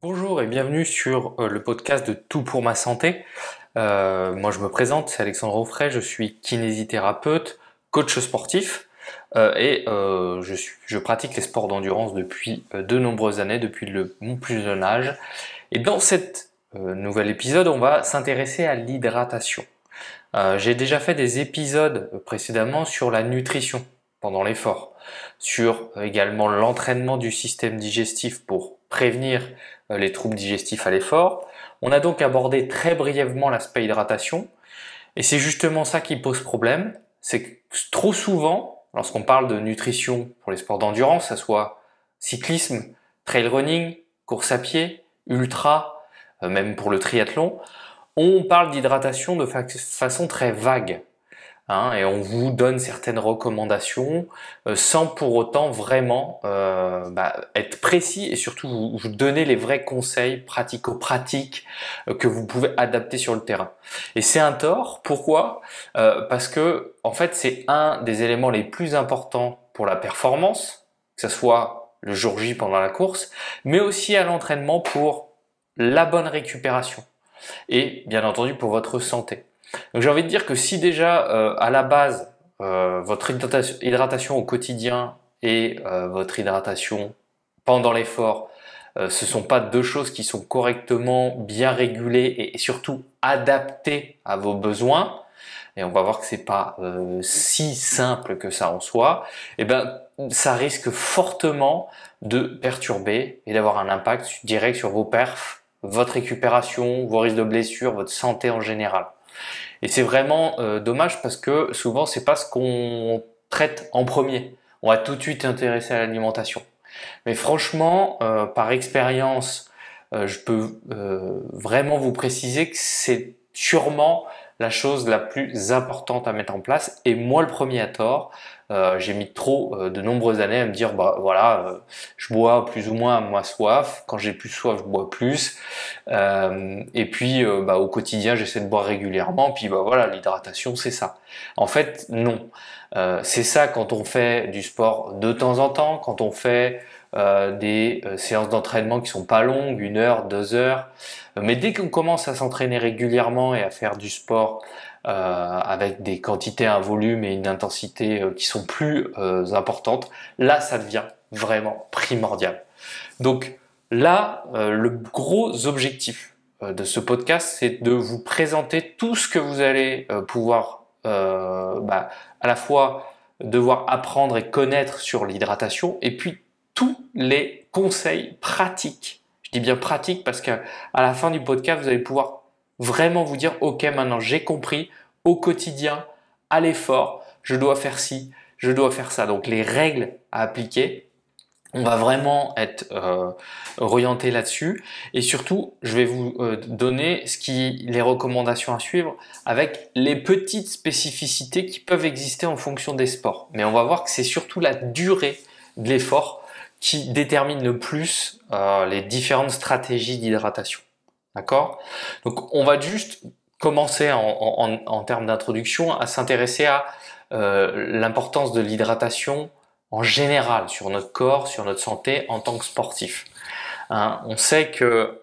Bonjour et bienvenue sur le podcast de Tout pour ma santé. Moi je me présente, c'est Alexandre Auffray, je suis kinésithérapeute, coach sportif je pratique les sports d'endurance depuis de nombreuses années, depuis mon plus jeune âge. Et dans cet nouvel épisode, on va s'intéresser à l'hydratation. J'ai déjà fait des épisodes précédemment sur la nutrition pendant l'effort, sur également l'entraînement du système digestif pour prévenir les troubles digestifs à l'effort. On a donc abordé très brièvement l'aspect hydratation, et c'est justement ça qui pose problème, c'est que trop souvent, lorsqu'on parle de nutrition pour les sports d'endurance, que ce soit cyclisme, trail running, course à pied, ultra, même pour le triathlon, on parle d'hydratation de façon très vague, et on vous donne certaines recommandations sans pour autant vraiment être précis et surtout vous donner les vrais conseils pratico-pratiques que vous pouvez adapter sur le terrain. Et c'est un tort. Pourquoi? Parce que en fait c'est un des éléments les plus importants pour la performance, que ce soit le jour J pendant la course, mais aussi à l'entraînement pour la bonne récupération et bien entendu pour votre santé. Donc j'ai envie de dire que si déjà à la base votre hydratation au quotidien et votre hydratation pendant l'effort, ce sont pas deux choses qui sont correctement bien régulées et surtout adaptées à vos besoins, et on va voir que c'est pas si simple que ça en soi, et ben ça risque fortement de perturber et d'avoir un impact direct sur vos perfs, votre récupération, vos risques de blessures, votre santé en général. Et c'est vraiment dommage parce que souvent c'est pas ce qu'on traite en premier. On va tout de suite intéresser à l'alimentation. Mais franchement, par expérience, je peux vraiment vous préciser que c'est sûrement la chose la plus importante à mettre en place. Et moi le premier à tort, j'ai mis de nombreuses années à me dire bah voilà, je bois plus ou moins à ma soif. Quand j'ai plus soif, je bois plus. Et puis au quotidien, j'essaie de boire régulièrement. Puis bah voilà, l'hydratation c'est ça. En fait non. C'est ça quand on fait du sport de temps en temps, quand on fait des séances d'entraînement qui sont pas longues, 1 heure, 2 heures. Mais dès qu'on commence à s'entraîner régulièrement et à faire du sport avec des quantités, un volume et une intensité qui sont plus importantes, là ça devient vraiment primordial. Donc là, le gros objectif de ce podcast, c'est de vous présenter tout ce que vous allez pouvoir à la fois devoir apprendre et connaître sur l'hydratation, et puis tous les conseils pratiques. Je dis bien pratiques parce qu'à la fin du podcast, vous allez pouvoir vraiment vous dire, ok, maintenant j'ai compris, au quotidien, à l'effort, je dois faire ci, je dois faire ça. Donc les règles à appliquer, on va vraiment être orienté là-dessus, et surtout je vais vous donner les recommandations à suivre avec les petites spécificités qui peuvent exister en fonction des sports. Mais on va voir que c'est surtout la durée de l'effort qui détermine le plus les différentes stratégies d'hydratation. D'accord? Donc on va juste commencer en termes d'introduction à s'intéresser à l'importance de l'hydratation en général sur notre corps, sur notre santé en tant que sportif. On sait que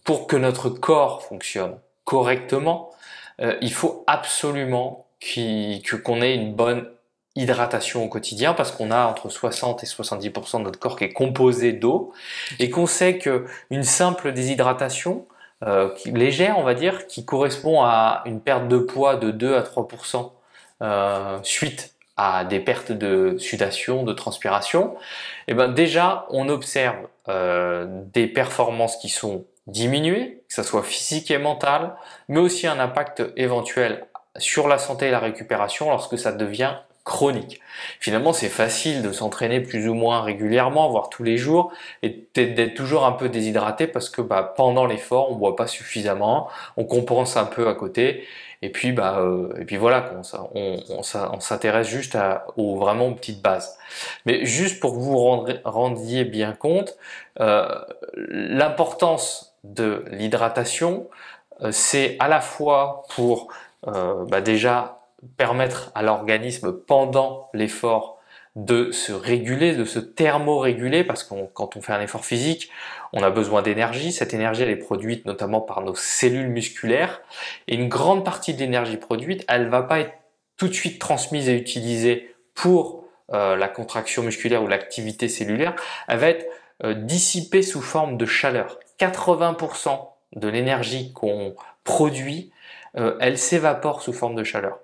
pour que notre corps fonctionne correctement, il faut absolument qu'on ait une bonne hydratation au quotidien, parce qu'on a entre 60 et 70% de notre corps qui est composé d'eau, et qu'on sait que une simple déshydratation légère, on va dire, qui correspond à une perte de poids de 2 à 3% suite à des pertes de sudation, de transpiration, et ben déjà on observe des performances qui sont diminuées, que ce soit physique et mentale, mais aussi un impact éventuel sur la santé et la récupération lorsque ça devient chronique. Finalement, c'est facile de s'entraîner plus ou moins régulièrement, voire tous les jours, et d'être toujours un peu déshydraté parce que pendant l'effort, on boit pas suffisamment, on compense un peu à côté, et puis voilà, on s'intéresse juste vraiment aux petites bases. Mais juste pour que vous rendiez bien compte, l'importance de l'hydratation, c'est à la fois pour déjà permettre à l'organisme pendant l'effort de se réguler, de se thermoréguler, parce que quand on fait un effort physique, on a besoin d'énergie. Cette énergie, elle est produite notamment par nos cellules musculaires, et une grande partie de l'énergie produite, elle va pas être tout de suite transmise et utilisée pour la contraction musculaire ou l'activité cellulaire, elle va être dissipée sous forme de chaleur. 80% de l'énergie qu'on produit, elle s'évapore sous forme de chaleur.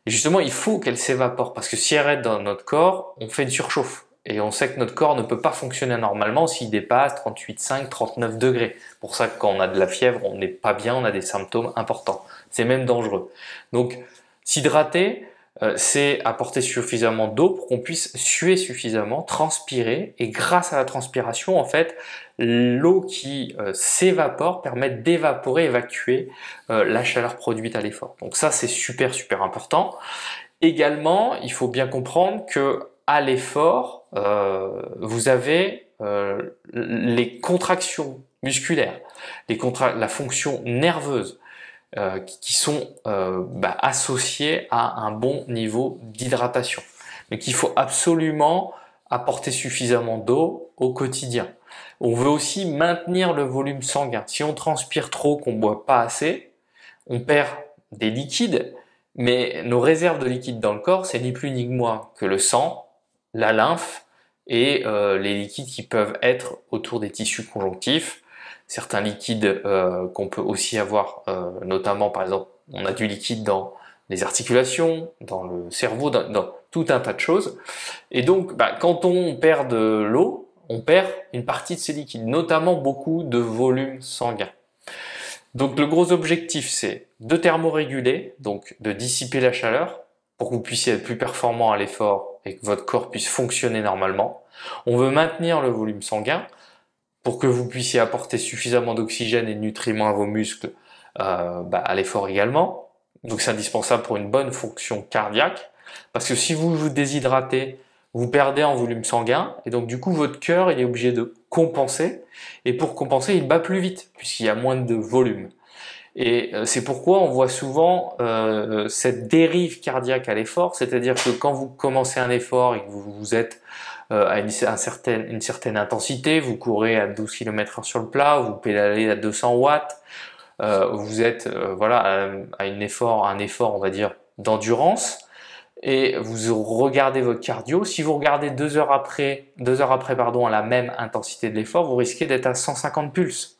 Et justement, il faut qu'elle s'évapore, parce que si elle reste dans notre corps, on fait une surchauffe. Et on sait que notre corps ne peut pas fonctionner normalement s'il dépasse 38,5, 39 degrés. Pour ça que quand on a de la fièvre, on n'est pas bien, on a des symptômes importants. C'est même dangereux. Donc, s'hydrater, c'est apporter suffisamment d'eau pour qu'on puisse suer suffisamment, transpirer, et grâce à la transpiration, en fait, l'eau qui s'évapore permet d'évaporer, évacuer la chaleur produite à l'effort. Donc ça, c'est super important. Également, il faut bien comprendre que à l'effort, vous avez les contractions musculaires, la fonction nerveuse, qui sont associés à un bon niveau d'hydratation. Mais qu'il faut absolument apporter suffisamment d'eau au quotidien. On veut aussi maintenir le volume sanguin. Si on transpire trop, qu'on ne boit pas assez, on perd des liquides, mais nos réserves de liquides dans le corps, c'est ni plus ni moins que le sang, la lymphe et les liquides qui peuvent être autour des tissus conjonctifs, certains liquides qu'on peut aussi avoir, notamment par exemple, on a du liquide dans les articulations, dans le cerveau, dans tout un tas de choses. Et donc, quand on perd de l'eau, on perd une partie de ces liquides, notamment beaucoup de volume sanguin. Donc le gros objectif, c'est de thermoréguler, donc de dissiper la chaleur, pour que vous puissiez être plus performant à l'effort et que votre corps puisse fonctionner normalement. On veut maintenir le volume sanguin, pour que vous puissiez apporter suffisamment d'oxygène et de nutriments à vos muscles à l'effort également. Donc c'est indispensable pour une bonne fonction cardiaque, parce que si vous vous déshydratez, vous perdez en volume sanguin, et donc du coup votre cœur il est obligé de compenser, et pour compenser il bat plus vite, puisqu'il y a moins de volume. Et c'est pourquoi on voit souvent cette dérive cardiaque à l'effort, c'est-à-dire que quand vous commencez un effort et que vous êtes à une certaine intensité, vous courez à 12 km/h sur le plat, vous pédalez à 200 watts, vous êtes à un effort on va dire d'endurance, et vous regardez votre cardio. Si vous regardez 2 heures après à la même intensité de l'effort, vous risquez d'être à 150 pulses.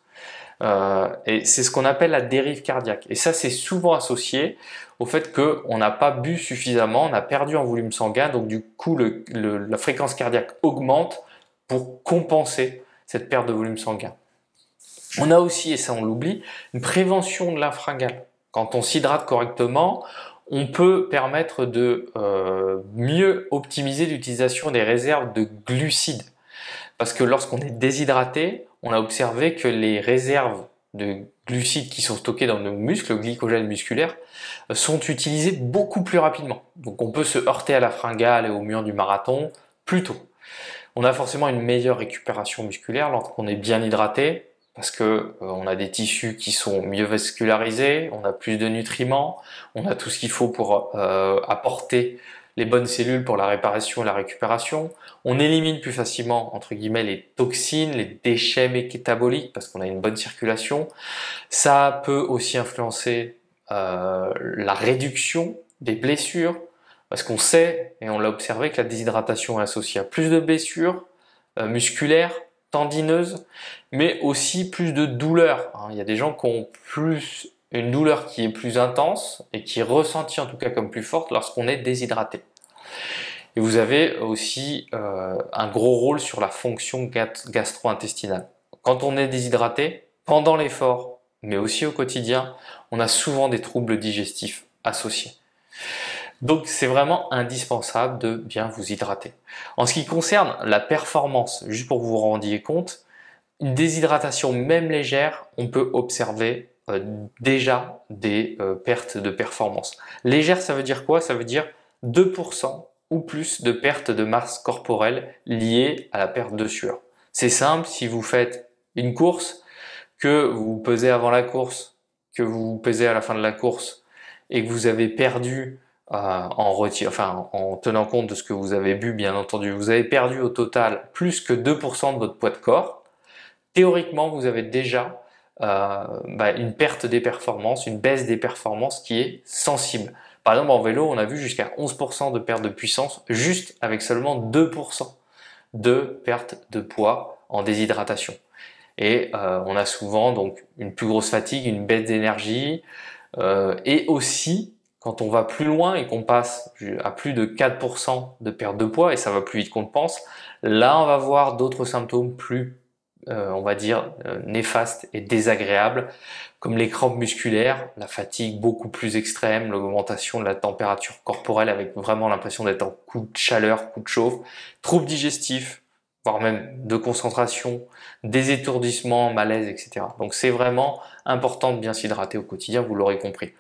Et c'est ce qu'on appelle la dérive cardiaque. Et ça, c'est souvent associé au fait qu'on n'a pas bu suffisamment, on a perdu en volume sanguin, donc du coup la fréquence cardiaque augmente pour compenser cette perte de volume sanguin. On a aussi, et ça on l'oublie, une prévention de l'infringale. Quand on s'hydrate correctement, on peut permettre de mieux optimiser l'utilisation des réserves de glucides. Parce que lorsqu'on est déshydraté, on a observé que les réserves de glucides qui sont stockés dans nos muscles, le glycogène musculaire, sont utilisés beaucoup plus rapidement. Donc on peut se heurter à la fringale et au mur du marathon plus tôt. On a forcément une meilleure récupération musculaire lorsqu'on est bien hydraté, parce que on a des tissus qui sont mieux vascularisés, on a plus de nutriments, on a tout ce qu'il faut pour apporter les bonnes cellules pour la réparation et la récupération. On élimine plus facilement, entre guillemets, les toxines, les déchets métaboliques, parce qu'on a une bonne circulation. Ça peut aussi influencer la réduction des blessures, parce qu'on sait, et on l'a observé, que la déshydratation est associée à plus de blessures musculaires, tendineuses, mais aussi plus de douleurs. Il y a des gens qui ont une douleur qui est plus intense et qui est ressentie en tout cas comme plus forte lorsqu'on est déshydraté. Et vous avez aussi un gros rôle sur la fonction gastro-intestinale. Quand on est déshydraté, pendant l'effort, mais aussi au quotidien, on a souvent des troubles digestifs associés. Donc c'est vraiment indispensable de bien vous hydrater. En ce qui concerne la performance, juste pour que vous vous rendiez compte, une déshydratation même légère, on peut observer déjà des pertes de performance. Légère, ça veut dire quoi? Ça veut dire 2% ou plus de perte de masse corporelle liée à la perte de sueur. C'est simple, si vous faites une course, que vous pesez avant la course, que vous pesez à la fin de la course et que vous avez perdu en tenant compte de ce que vous avez bu, bien entendu, vous avez perdu au total plus que 2% de votre poids de corps, théoriquement, vous avez déjà une perte des performances, une baisse des performances qui est sensible. Par exemple, en vélo, on a vu jusqu'à 11% de perte de puissance, juste avec seulement 2% de perte de poids en déshydratation. Et on a souvent donc une plus grosse fatigue, une baisse d'énergie, et aussi quand on va plus loin et qu'on passe à plus de 4% de perte de poids, et ça va plus vite qu'on le pense, là on va voir d'autres symptômes plus, on va dire, néfastes et désagréables, comme les crampes musculaires, la fatigue beaucoup plus extrême, l'augmentation de la température corporelle avec vraiment l'impression d'être en coup de chaleur, coup de chauffe, troubles digestifs, voire même de concentration, des étourdissements, malaise, etc. Donc c'est vraiment important de bien s'hydrater au quotidien, vous l'aurez compris.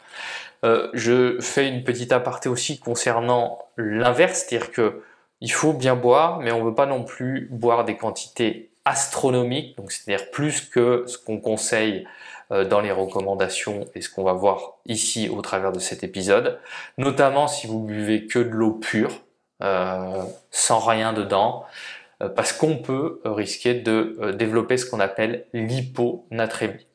Je fais une petite aparté aussi concernant l'inverse, c'est-à-dire que il faut bien boire, mais on ne veut pas non plus boire des quantités astronomiques, donc c'est-à-dire plus que ce qu'on conseille dans les recommandations et ce qu'on va voir ici au travers de cet épisode, notamment si vous buvez que de l'eau pure, sans rien dedans, parce qu'on peut risquer de développer ce qu'on appelle l'hyponatrémie.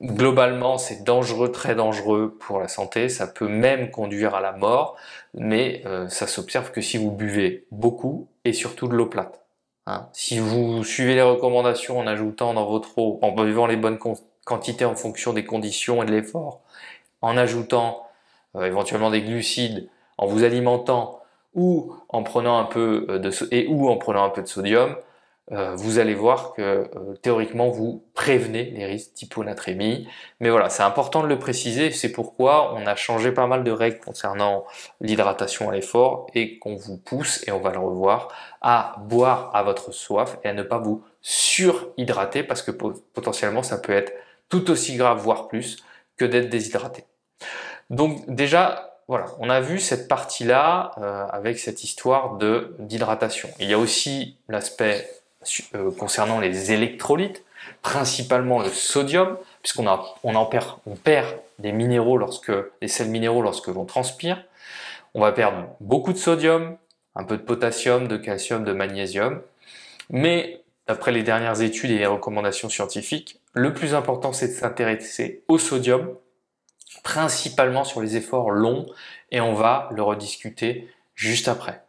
Globalement, c'est dangereux, très dangereux pour la santé, ça peut même conduire à la mort, mais ça s'observe que si vous buvez beaucoup et surtout de l'eau plate. Si vous suivez les recommandations en ajoutant dans votre eau, en buvant les bonnes quantités en fonction des conditions et de l'effort, en ajoutant éventuellement des glucides, en vous alimentant ou en prenant un peu de sodium, vous allez voir que théoriquement vous prévenez les risques d'hyponatrémie. Mais voilà, c'est important de le préciser, c'est pourquoi on a changé pas mal de règles concernant l'hydratation à l'effort et qu'on vous pousse, et on va le revoir, à boire à votre soif et à ne pas vous surhydrater parce que potentiellement ça peut être tout aussi grave, voire plus, que d'être déshydraté. Donc déjà, voilà, on a vu cette partie-là avec cette histoire d'hydratation. Il y a aussi l'aspect concernant les électrolytes, principalement le sodium, on perd des minéraux des sels minéraux lorsque l'on transpire. On va perdre beaucoup de sodium, un peu de potassium, de calcium, de magnésium. Mais d'après les dernières études et les recommandations scientifiques, le plus important c'est de s'intéresser au sodium, principalement sur les efforts longs, et on va le rediscuter juste après.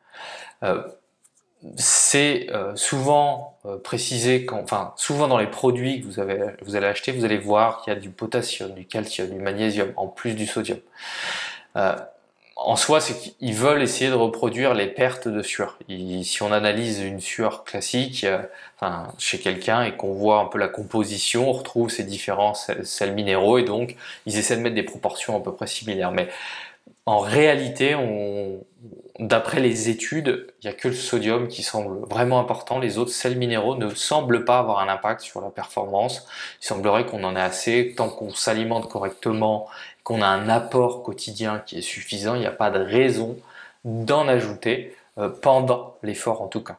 C'est souvent précisé, souvent dans les produits que vous allez acheter, vous allez voir qu'il y a du potassium, du calcium, du magnésium, en plus du sodium. En soi, c'est qu'ils veulent essayer de reproduire les pertes de sueur. Si on analyse une sueur classique chez quelqu'un et qu'on voit un peu la composition, on retrouve ces différents sels minéraux, et donc ils essaient de mettre des proportions à peu près similaires. Mais en réalité, d'après les études, il n'y a que le sodium qui semble vraiment important. Les autres sels minéraux ne semblent pas avoir un impact sur la performance. Il semblerait qu'on en ait assez tant qu'on s'alimente correctement, qu'on a un apport quotidien qui est suffisant. Il n'y a pas de raison d'en ajouter pendant l'effort en tout cas.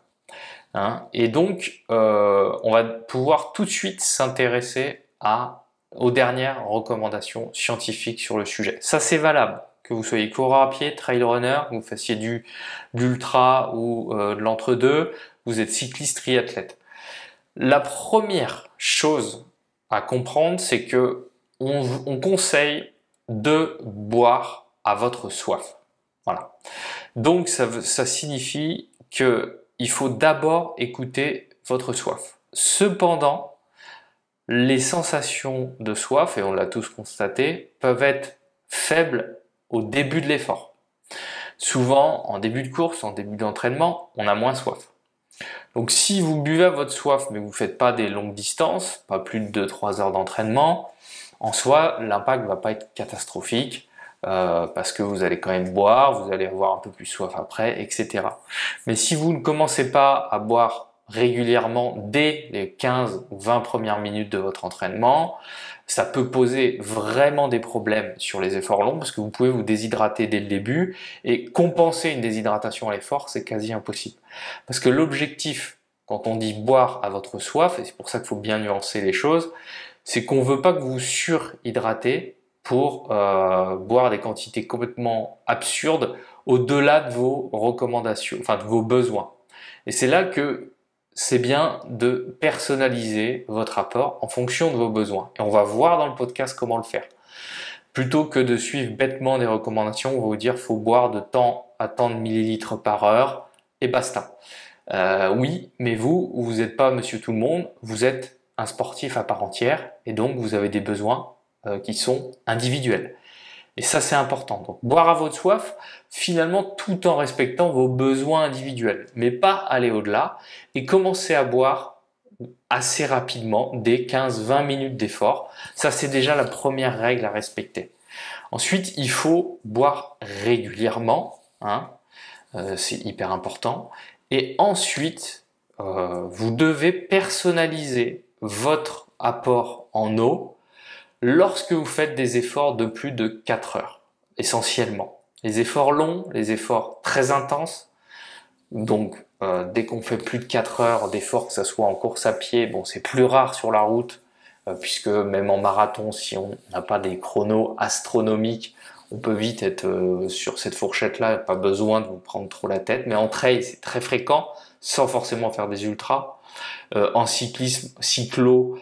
Et donc, on va pouvoir tout de suite s'intéresser aux dernières recommandations scientifiques sur le sujet. Ça, c'est valable. Que vous soyez coureur à pied, trail runner, que vous fassiez de l'ultra ou de l'entre-deux, vous êtes cycliste, triathlète. La première chose à comprendre, c'est que on conseille de boire à votre soif. Voilà. Donc ça signifie que il faut d'abord écouter votre soif. Cependant, les sensations de soif, et on l'a tous constaté, peuvent être faibles au début de l'effort. Souvent, en début de course, en début d'entraînement, on a moins soif. Donc si vous buvez à votre soif, mais vous ne faites pas des longues distances, pas plus de 2-3 heures d'entraînement, en soi, l'impact ne va pas être catastrophique, parce que vous allez quand même boire, vous allez avoir un peu plus soif après, etc. Mais si vous ne commencez pas à boire régulièrement dès les 15 ou 20 premières minutes de votre entraînement, ça peut poser vraiment des problèmes sur les efforts longs parce que vous pouvez vous déshydrater dès le début, et compenser une déshydratation à l'effort, c'est quasi impossible. Parce que l'objectif, quand on dit boire à votre soif, et c'est pour ça qu'il faut bien nuancer les choses, c'est qu'on ne veut pas que vous surhydratez, pour boire des quantités complètement absurdes au-delà de vos recommandations, enfin de vos besoins. Et c'est là que c'est bien de personnaliser votre apport en fonction de vos besoins. Et on va voir dans le podcast comment le faire. Plutôt que de suivre bêtement des recommandations, on va vous dire faut boire de tant à tant de millilitres par heure et basta. Oui, mais vous n'êtes pas monsieur tout le monde, vous êtes un sportif à part entière et donc vous avez des besoins qui sont individuels. Et ça, c'est important. Donc, boire à votre soif, finalement, tout en respectant vos besoins individuels, mais pas aller au-delà et commencer à boire assez rapidement, dès 15-20 minutes d'effort. Ça, c'est déjà la première règle à respecter. Ensuite, il faut boire régulièrement, hein, c'est hyper important. Et ensuite, vous devez personnaliser votre apport en eau lorsque vous faites des efforts de plus de 4 heures, essentiellement. Les efforts longs, les efforts très intenses, donc dès qu'on fait plus de 4 heures d'efforts, que ce soit en course à pied, bon c'est plus rare sur la route, puisque même en marathon, si on n'a pas des chronos astronomiques, on peut vite être sur cette fourchette-là, pas besoin de vous prendre trop la tête, mais en trail c'est très fréquent, sans forcément faire des ultras. En cyclisme, cyclo,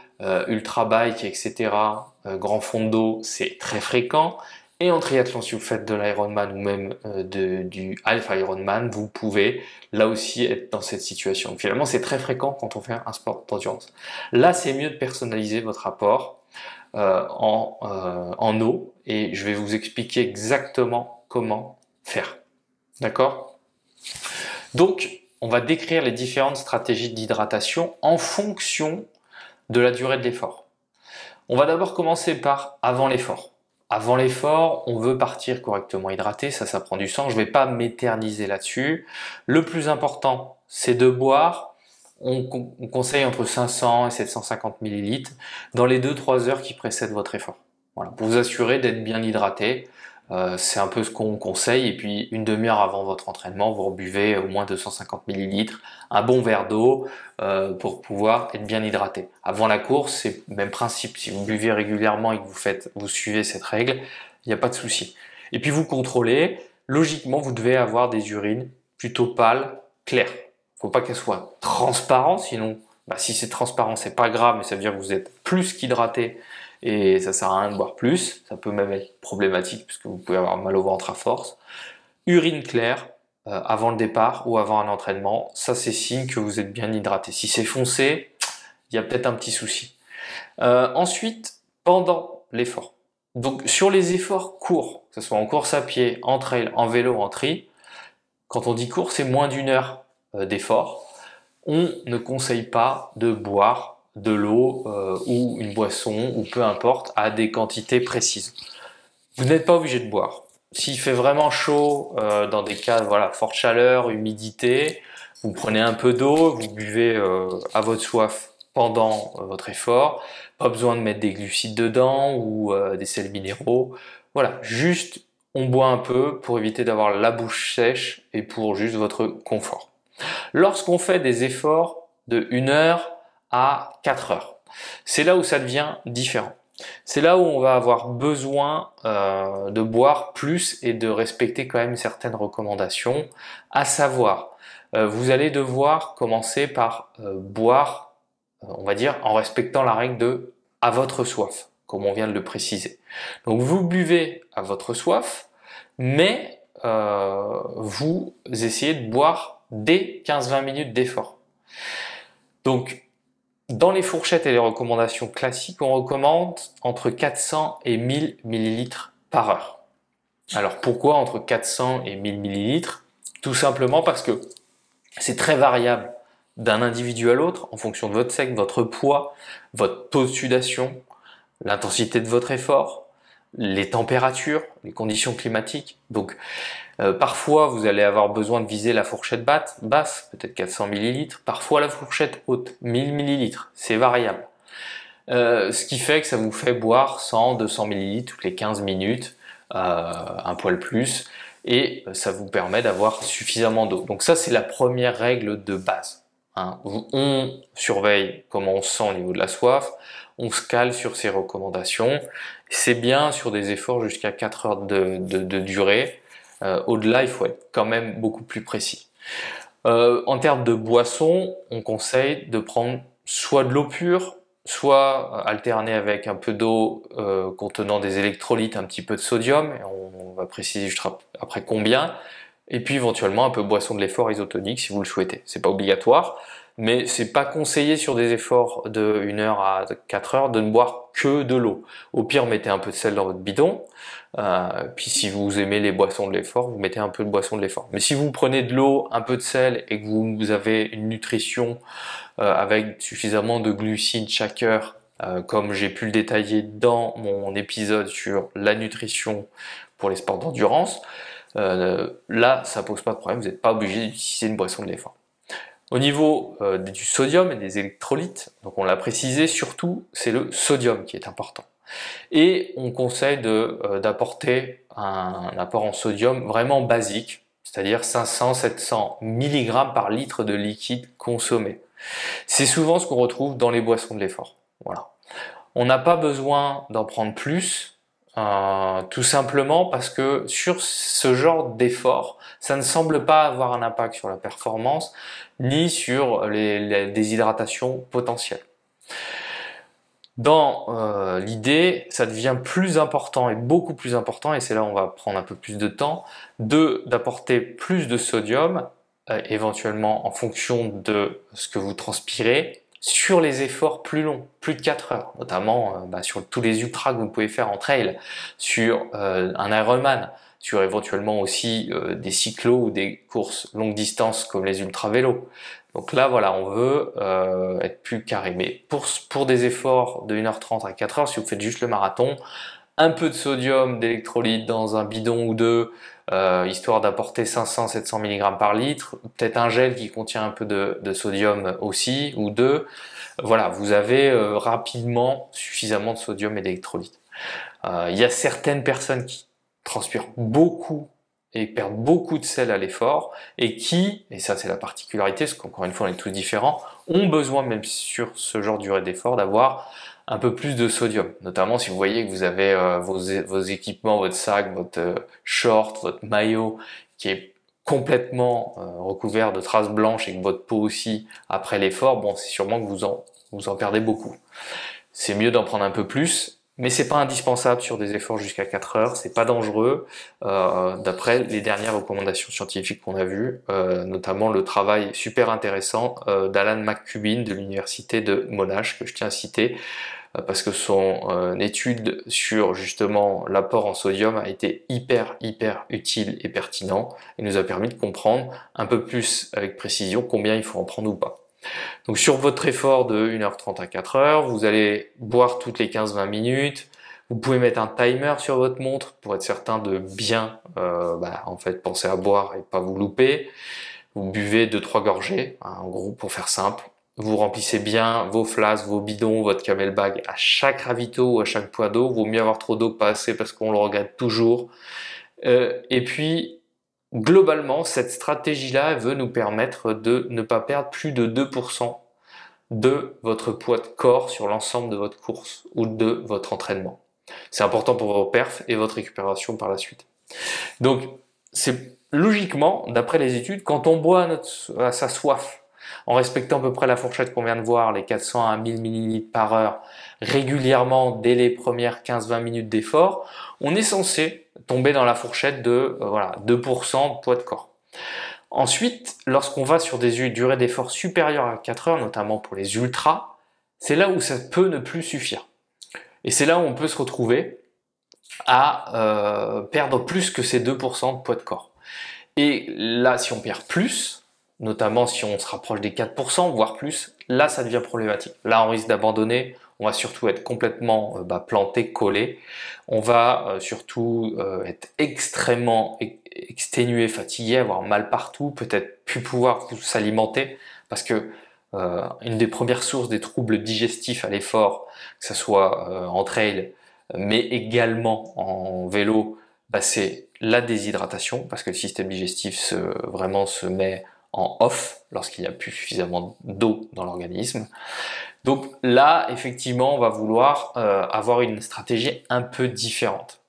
ultra bike, etc., grand fond d'eau, c'est très fréquent. Et en triathlon, si vous faites de l'Ironman ou même du Half Ironman, vous pouvez là aussi être dans cette situation. Finalement, c'est très fréquent quand on fait un sport d'endurance. Là, c'est mieux de personnaliser votre apport en eau et je vais vous expliquer exactement comment faire. D'accord? Donc, on va décrire les différentes stratégies d'hydratation en fonction de la durée de l'effort. On va d'abord commencer par avant l'effort. Avant l'effort, on veut partir correctement hydraté, ça prend du sang, je ne vais pas m'éterniser là-dessus. Le plus important, c'est de boire, on conseille entre 500 et 750 ml dans les 2-3 heures qui précèdent votre effort. Voilà, pour vous assurer d'être bien hydraté. C'est un peu ce qu'on conseille et puis une demi-heure avant votre entraînement, vous rebuvez au moins 250 ml, un bon verre d'eau pour pouvoir être bien hydraté. Avant la course, c'est le même principe. Si vous buvez régulièrement et que vous suivez cette règle, il n'y a pas de souci. Et puis vous contrôlez, logiquement vous devez avoir des urines plutôt pâles, claires. Faut pas qu'elles soient transparentes, sinon si c'est transparent c'est pas grave, mais ça veut dire que vous êtes plus qu'hydraté et ça sert à rien de boire plus, ça peut même être problématique puisque vous pouvez avoir mal au ventre à force. Urine claire avant le départ ou avant un entraînement, ça c'est signe que vous êtes bien hydraté. Si c'est foncé, il y a peut-être un petit souci. Ensuite, pendant l'effort. Donc sur les efforts courts, que ce soit en course à pied, en trail, en vélo, en tri, quand on dit court, c'est moins d'une heure d'effort. On ne conseille pas de boire de l'eau ou une boisson ou peu importe à des quantités précises. Vous n'êtes pas obligé de boire. S'il fait vraiment chaud, dans des cas forte chaleur, humidité, vous prenez un peu d'eau, vous buvez à votre soif pendant votre effort. Pas besoin de mettre des glucides dedans ou des sels minéraux. Voilà, juste on boit un peu pour éviter d'avoir la bouche sèche et pour juste votre confort. Lorsqu'on fait des efforts de 1 heure à 4 heures, c'est là où ça devient différent. C'est là où on va avoir besoin de boire plus et de respecter quand même certaines recommandations, à savoir, vous allez devoir commencer par boire, on va dire, en respectant la règle de à votre soif, comme on vient de le préciser. Donc vous buvez à votre soif, mais vous essayez de boire dès 15-20 minutes d'effort. Donc, dans les fourchettes et les recommandations classiques, on recommande entre 400 et 1000 millilitres par heure. Alors pourquoi entre 400 et 1000 millilitres? Tout simplement parce que c'est très variable d'un individu à l'autre en fonction de votre sexe, votre poids, votre taux de sudation, l'intensité de votre effort, les températures, les conditions climatiques. Donc parfois vous allez avoir besoin de viser la fourchette basse, peut-être 400 millilitres, parfois la fourchette haute, 1000 millilitres, c'est variable. Ce qui fait que ça vous fait boire 100-200 millilitres toutes les 15 minutes, un poil plus, et ça vous permet d'avoir suffisamment d'eau. Donc ça c'est la première règle de base. hein. On surveille comment on se sent au niveau de la soif, on se cale sur ces recommandations. C'est bien sur des efforts jusqu'à 4 heures de durée. Au-delà, il faut être quand même beaucoup plus précis. En termes de boissons, on conseille de prendre soit de l'eau pure, soit alterner avec un peu d'eau contenant des électrolytes, un petit peu de sodium, et on va préciser juste après combien, et puis éventuellement un peu boisson de l'effort isotonique si vous le souhaitez. C'est pas obligatoire, mais c'est pas conseillé sur des efforts de 1 heure à 4 heures de ne boire que de l'eau. Au pire, mettez un peu de sel dans votre bidon, puis si vous aimez les boissons de l'effort, vous mettez un peu de boisson de l'effort. Mais si vous prenez de l'eau, un peu de sel et que vous avez une nutrition avec suffisamment de glucides chaque heure, comme j'ai pu le détailler dans mon épisode sur la nutrition pour les sports d'endurance, là ça pose pas de problème, vous n'êtes pas obligé d'utiliser une boisson de l'effort. Au niveau du sodium et des électrolytes, donc on l'a précisé, surtout c'est le sodium qui est important. Et on conseille d'apporter un apport en sodium vraiment basique, c'est-à-dire 500-700 mg par litre de liquide consommé. C'est souvent ce qu'on retrouve dans les boissons de l'effort. Voilà. On n'a pas besoin d'en prendre plus, tout simplement parce que sur ce genre d'effort, ça ne semble pas avoir un impact sur la performance ni sur les déshydratations potentielles. Dans l'idée, ça devient plus important et beaucoup plus important, et c'est là où on va prendre un peu plus de temps, d'apporter plus de sodium, éventuellement en fonction de ce que vous transpirez, sur les efforts plus longs, plus de 4 heures, notamment sur tous les ultras que vous pouvez faire en trail, sur un Ironman, sur éventuellement aussi des cyclos ou des courses longue distance comme les ultra-vélos. Donc là, voilà, on veut être plus carré. Mais pour des efforts de 1h30 à 4 heures, si vous faites juste le marathon, un peu de sodium, d'électrolyte dans un bidon ou deux, histoire d'apporter 500-700 mg par litre, peut-être un gel qui contient un peu de sodium aussi, ou deux. Voilà, vous avez rapidement suffisamment de sodium et d'électrolyte. Il y a certaines personnes qui transpirent beaucoup et perdent beaucoup de sel à l'effort, et qui, et ça c'est la particularité, parce qu'encore une fois on est tous différents, ont besoin, même sur ce genre de durée d'effort, d'avoir un peu plus de sodium. Notamment si vous voyez que vous avez vos équipements, votre sac, votre short, votre maillot, qui est complètement recouvert de traces blanches, et que votre peau aussi après l'effort, bon, c'est sûrement que vous en perdez beaucoup. C'est mieux d'en prendre un peu plus, mais c'est pas indispensable sur des efforts jusqu'à 4 heures, c'est pas dangereux, d'après les dernières recommandations scientifiques qu'on a vues, notamment le travail super intéressant d'Alan McCubbin de l'université de Monash, que je tiens à citer, parce que son étude sur justement l'apport en sodium a été hyper utile et pertinent, et nous a permis de comprendre un peu plus avec précision combien il faut en prendre ou pas. Donc sur votre effort de 1h30 à 4 heures, vous allez boire toutes les 15-20 minutes. Vous pouvez mettre un timer sur votre montre pour être certain de bien en fait penser à boire et pas vous louper. Vous buvez 2-3 gorgées, hein, en gros pour faire simple. Vous remplissez bien vos flasques, vos bidons, votre camelback à chaque ravito ou à chaque point d'eau. Vaut mieux avoir trop d'eau que pas assez, parce qu'on le regrette toujours. Et puis globalement, cette stratégie-là veut nous permettre de ne pas perdre plus de 2% de votre poids de corps sur l'ensemble de votre course ou de votre entraînement. C'est important pour vos perfs et votre récupération par la suite. Donc, c'est logiquement, d'après les études, quand on boit à sa soif, en respectant à peu près la fourchette qu'on vient de voir, les 400 à 1000 ml par heure, régulièrement dès les premières 15-20 minutes d'effort, on est censé tomber dans la fourchette de 2% de poids de corps. Ensuite, lorsqu'on va sur des durées d'effort supérieures à 4 heures, notamment pour les ultras, c'est là où ça peut ne plus suffire. Et c'est là où on peut se retrouver à perdre plus que ces 2% de poids de corps. Et là, si on perd plus, notamment si on se rapproche des 4%, voire plus, là ça devient problématique. Là on risque d'abandonner, on va surtout être complètement planté, collé. On va surtout être extrêmement exténué, fatigué, avoir mal partout, peut-être plus pouvoir s'alimenter, parce que une des premières sources des troubles digestifs à l'effort, que ce soit en trail, mais également en vélo, c'est la déshydratation, parce que le système digestif vraiment se met en off lorsqu'il n'y a plus suffisamment d'eau dans l'organisme. Donc là, effectivement, on va vouloir avoir une stratégie un peu différente.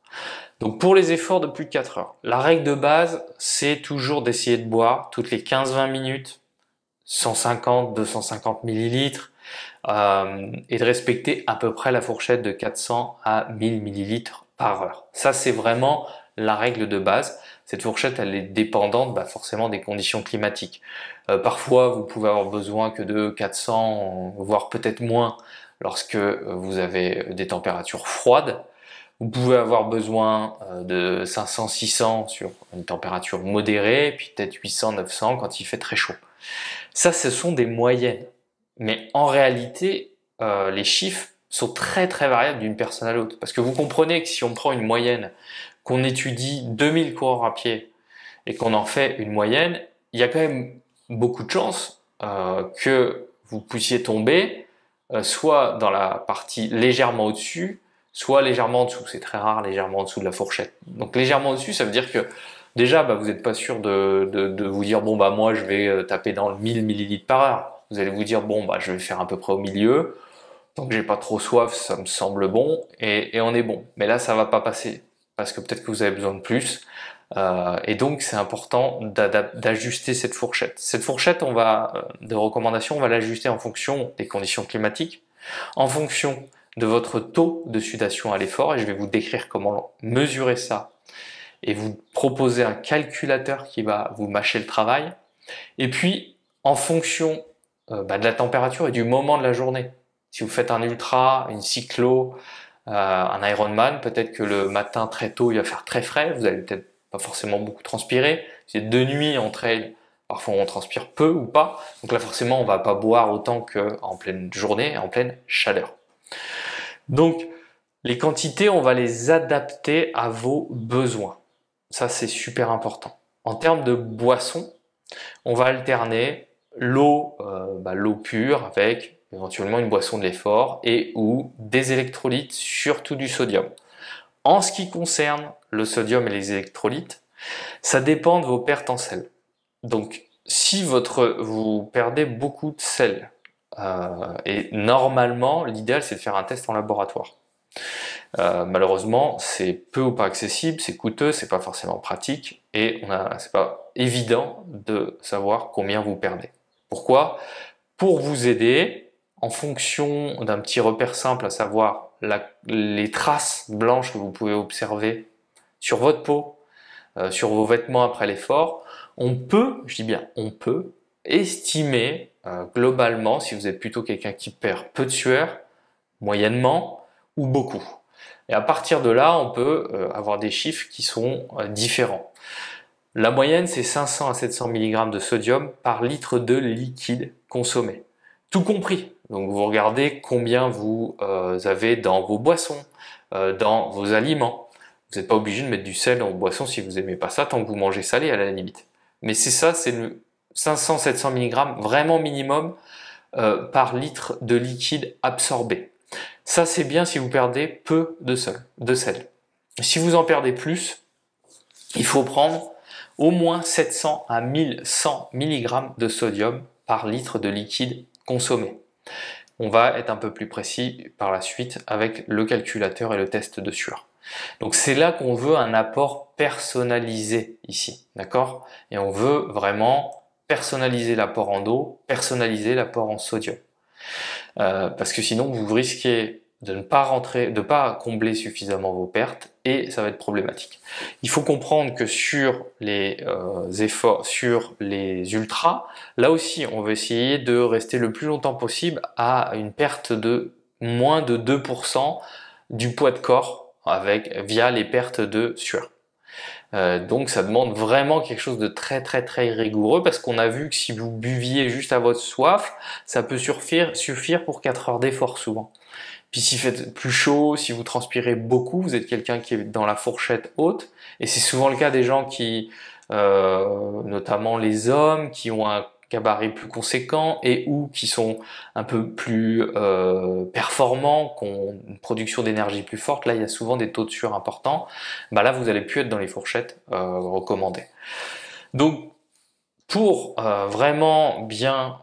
Donc pour les efforts de plus de 4 heures, la règle de base, c'est toujours d'essayer de boire toutes les 15-20 minutes 150-250 millilitres et de respecter à peu près la fourchette de 400 à 1000 millilitres par heure. Ça, c'est vraiment la règle de base. Cette fourchette, elle est dépendante forcément des conditions climatiques. Parfois, vous pouvez avoir besoin que de 400, voire peut-être moins, lorsque vous avez des températures froides. Vous pouvez avoir besoin de 500-600 sur une température modérée, puis peut-être 800-900 quand il fait très chaud. Ça, ce sont des moyennes. Mais en réalité, les chiffres sont très très variables d'une personne à l'autre. Parce que vous comprenez que si on prend une moyenne, qu'on étudie 2000 coureurs à pied et qu'on en fait une moyenne, il y a quand même beaucoup de chances que vous puissiez tomber soit dans la partie légèrement au-dessus, soit légèrement en dessous. C'est très rare, légèrement en dessous de la fourchette. Donc légèrement au-dessus, ça veut dire que déjà, vous n'êtes pas sûr de vous dire, bon, moi, je vais taper dans le 1000 millilitres par heure. Vous allez vous dire, bon, je vais faire à peu près au milieu. Tant que j'ai pas trop soif, ça me semble bon, et on est bon. Mais là, ça va pas passer, parce que peut-être que vous avez besoin de plus. Et donc, c'est important d'ajuster cette fourchette. Cette fourchette, de recommandation, on va l'ajuster en fonction des conditions climatiques, en fonction de votre taux de sudation à l'effort, et je vais vous décrire comment mesurer ça, et vous proposer un calculateur qui va vous mâcher le travail, et puis en fonction de la température et du moment de la journée. Si vous faites un ultra, une cyclo, un Ironman, peut-être que le matin très tôt il va faire très frais, vous allez peut-être pas forcément beaucoup transpirer. Si c'est de nuit en trail, parfois on transpire peu ou pas, donc là forcément on va pas boire autant qu'en pleine journée, en pleine chaleur. Donc les quantités, on va les adapter à vos besoins. Ça c'est super important. En termes de boissons, on va alterner l'eau pure avec éventuellement une boisson de l'effort et ou des électrolytes, surtout du sodium. En ce qui concerne le sodium et les électrolytes, ça dépend de vos pertes en sel. Donc si vous perdez beaucoup de sel, et normalement l'idéal c'est de faire un test en laboratoire. Malheureusement, c'est peu ou pas accessible, c'est coûteux, c'est pas forcément pratique et c'est pas évident de savoir combien vous perdez. Pourquoi? Pour vous aider, en fonction d'un petit repère simple, à savoir les traces blanches que vous pouvez observer sur votre peau, sur vos vêtements après l'effort, on peut, je dis bien on peut, estimer globalement si vous êtes plutôt quelqu'un qui perd peu de sueur, moyennement ou beaucoup. Et à partir de là, on peut avoir des chiffres qui sont différents. La moyenne, c'est 500 à 700 mg de sodium par litre de liquide consommé. Tout compris. Donc vous regardez combien vous avez dans vos boissons, dans vos aliments. Vous n'êtes pas obligé de mettre du sel dans vos boissons si vous n'aimez pas ça, tant que vous mangez salé à la limite. Mais c'est ça, c'est le 500-700 mg vraiment minimum par litre de liquide absorbé. Ça, c'est bien si vous perdez peu de sel. Si vous en perdez plus, il faut prendre au moins 700 à 1100 mg de sodium par litre de liquide consommé. On va être un peu plus précis par la suite avec le calculateur et le test de sueur. Donc c'est là qu'on veut un apport personnalisé ici, d'accord? Et on veut vraiment personnaliser l'apport en eau, personnaliser l'apport en sodium. Parce que sinon vous risquez de ne pas combler suffisamment vos pertes et ça va être problématique. Il faut comprendre que sur les efforts, sur les ultras, là aussi on veut essayer de rester le plus longtemps possible à une perte de moins de 2% du poids de corps via les pertes de sueur. Donc ça demande vraiment quelque chose de très très très rigoureux parce qu'on a vu que si vous buviez juste à votre soif, ça peut suffire pour 4 heures d'effort souvent. Puis s'il fait plus chaud, si vous transpirez beaucoup, vous êtes quelqu'un qui est dans la fourchette haute, et c'est souvent le cas des gens notamment les hommes, qui ont un gabarit plus conséquent et ou qui sont un peu plus performants, qui ont une production d'énergie plus forte. Là, il y a souvent des taux de sueur importants. Là, vous allez plus être dans les fourchettes recommandées. Donc, Pour vraiment bien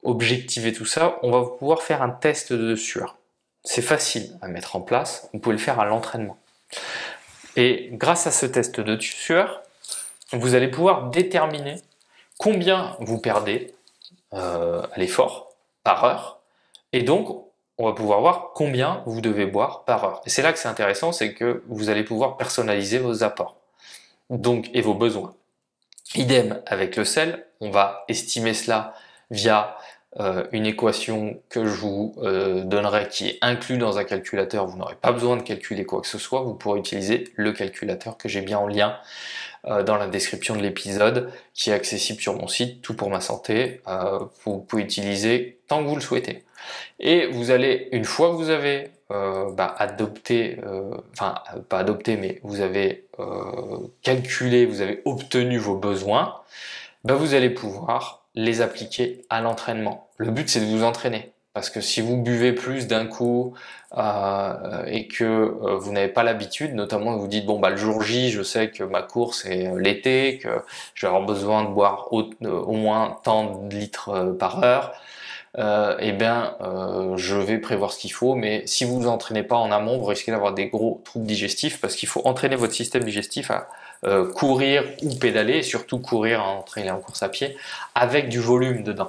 objectiver tout ça, on va pouvoir faire un test de sueur. C'est facile à mettre en place, vous pouvez le faire à l'entraînement. Et grâce à ce test de sueur, vous allez pouvoir déterminer combien vous perdez à l'effort par heure, et donc on va pouvoir voir combien vous devez boire par heure. Et c'est là que c'est intéressant, c'est que vous allez pouvoir personnaliser vos apports donc, et vos besoins. Idem avec le sel, on va estimer cela via une équation que je vous donnerai qui est inclue dans un calculateur. Vous n'aurez pas besoin de calculer quoi que ce soit, vous pourrez utiliser le calculateur que j'ai bien en lien dans la description de l'épisode, qui est accessible sur mon site, tout pour ma santé. Vous pouvez utiliser tant que vous le souhaitez. Et vous allez, une fois que vous avez adopté, enfin pas adopté, mais vous avez calculé, vous avez obtenu vos besoins, vous allez pouvoir les appliquer à l'entraînement. Le but c'est de vous entraîner. Parce que si vous buvez plus d'un coup et que vous n'avez pas l'habitude, notamment vous dites bon le jour J, je sais que ma course est l'été, que je vais avoir besoin de boire au moins tant de litres par heure, je vais prévoir ce qu'il faut. Mais si vous vous entraînez pas en amont, vous risquez d'avoir des gros troubles digestifs parce qu'il faut entraîner votre système digestif à courir ou pédaler, et surtout courir, entraîner en course à pied avec du volume dedans.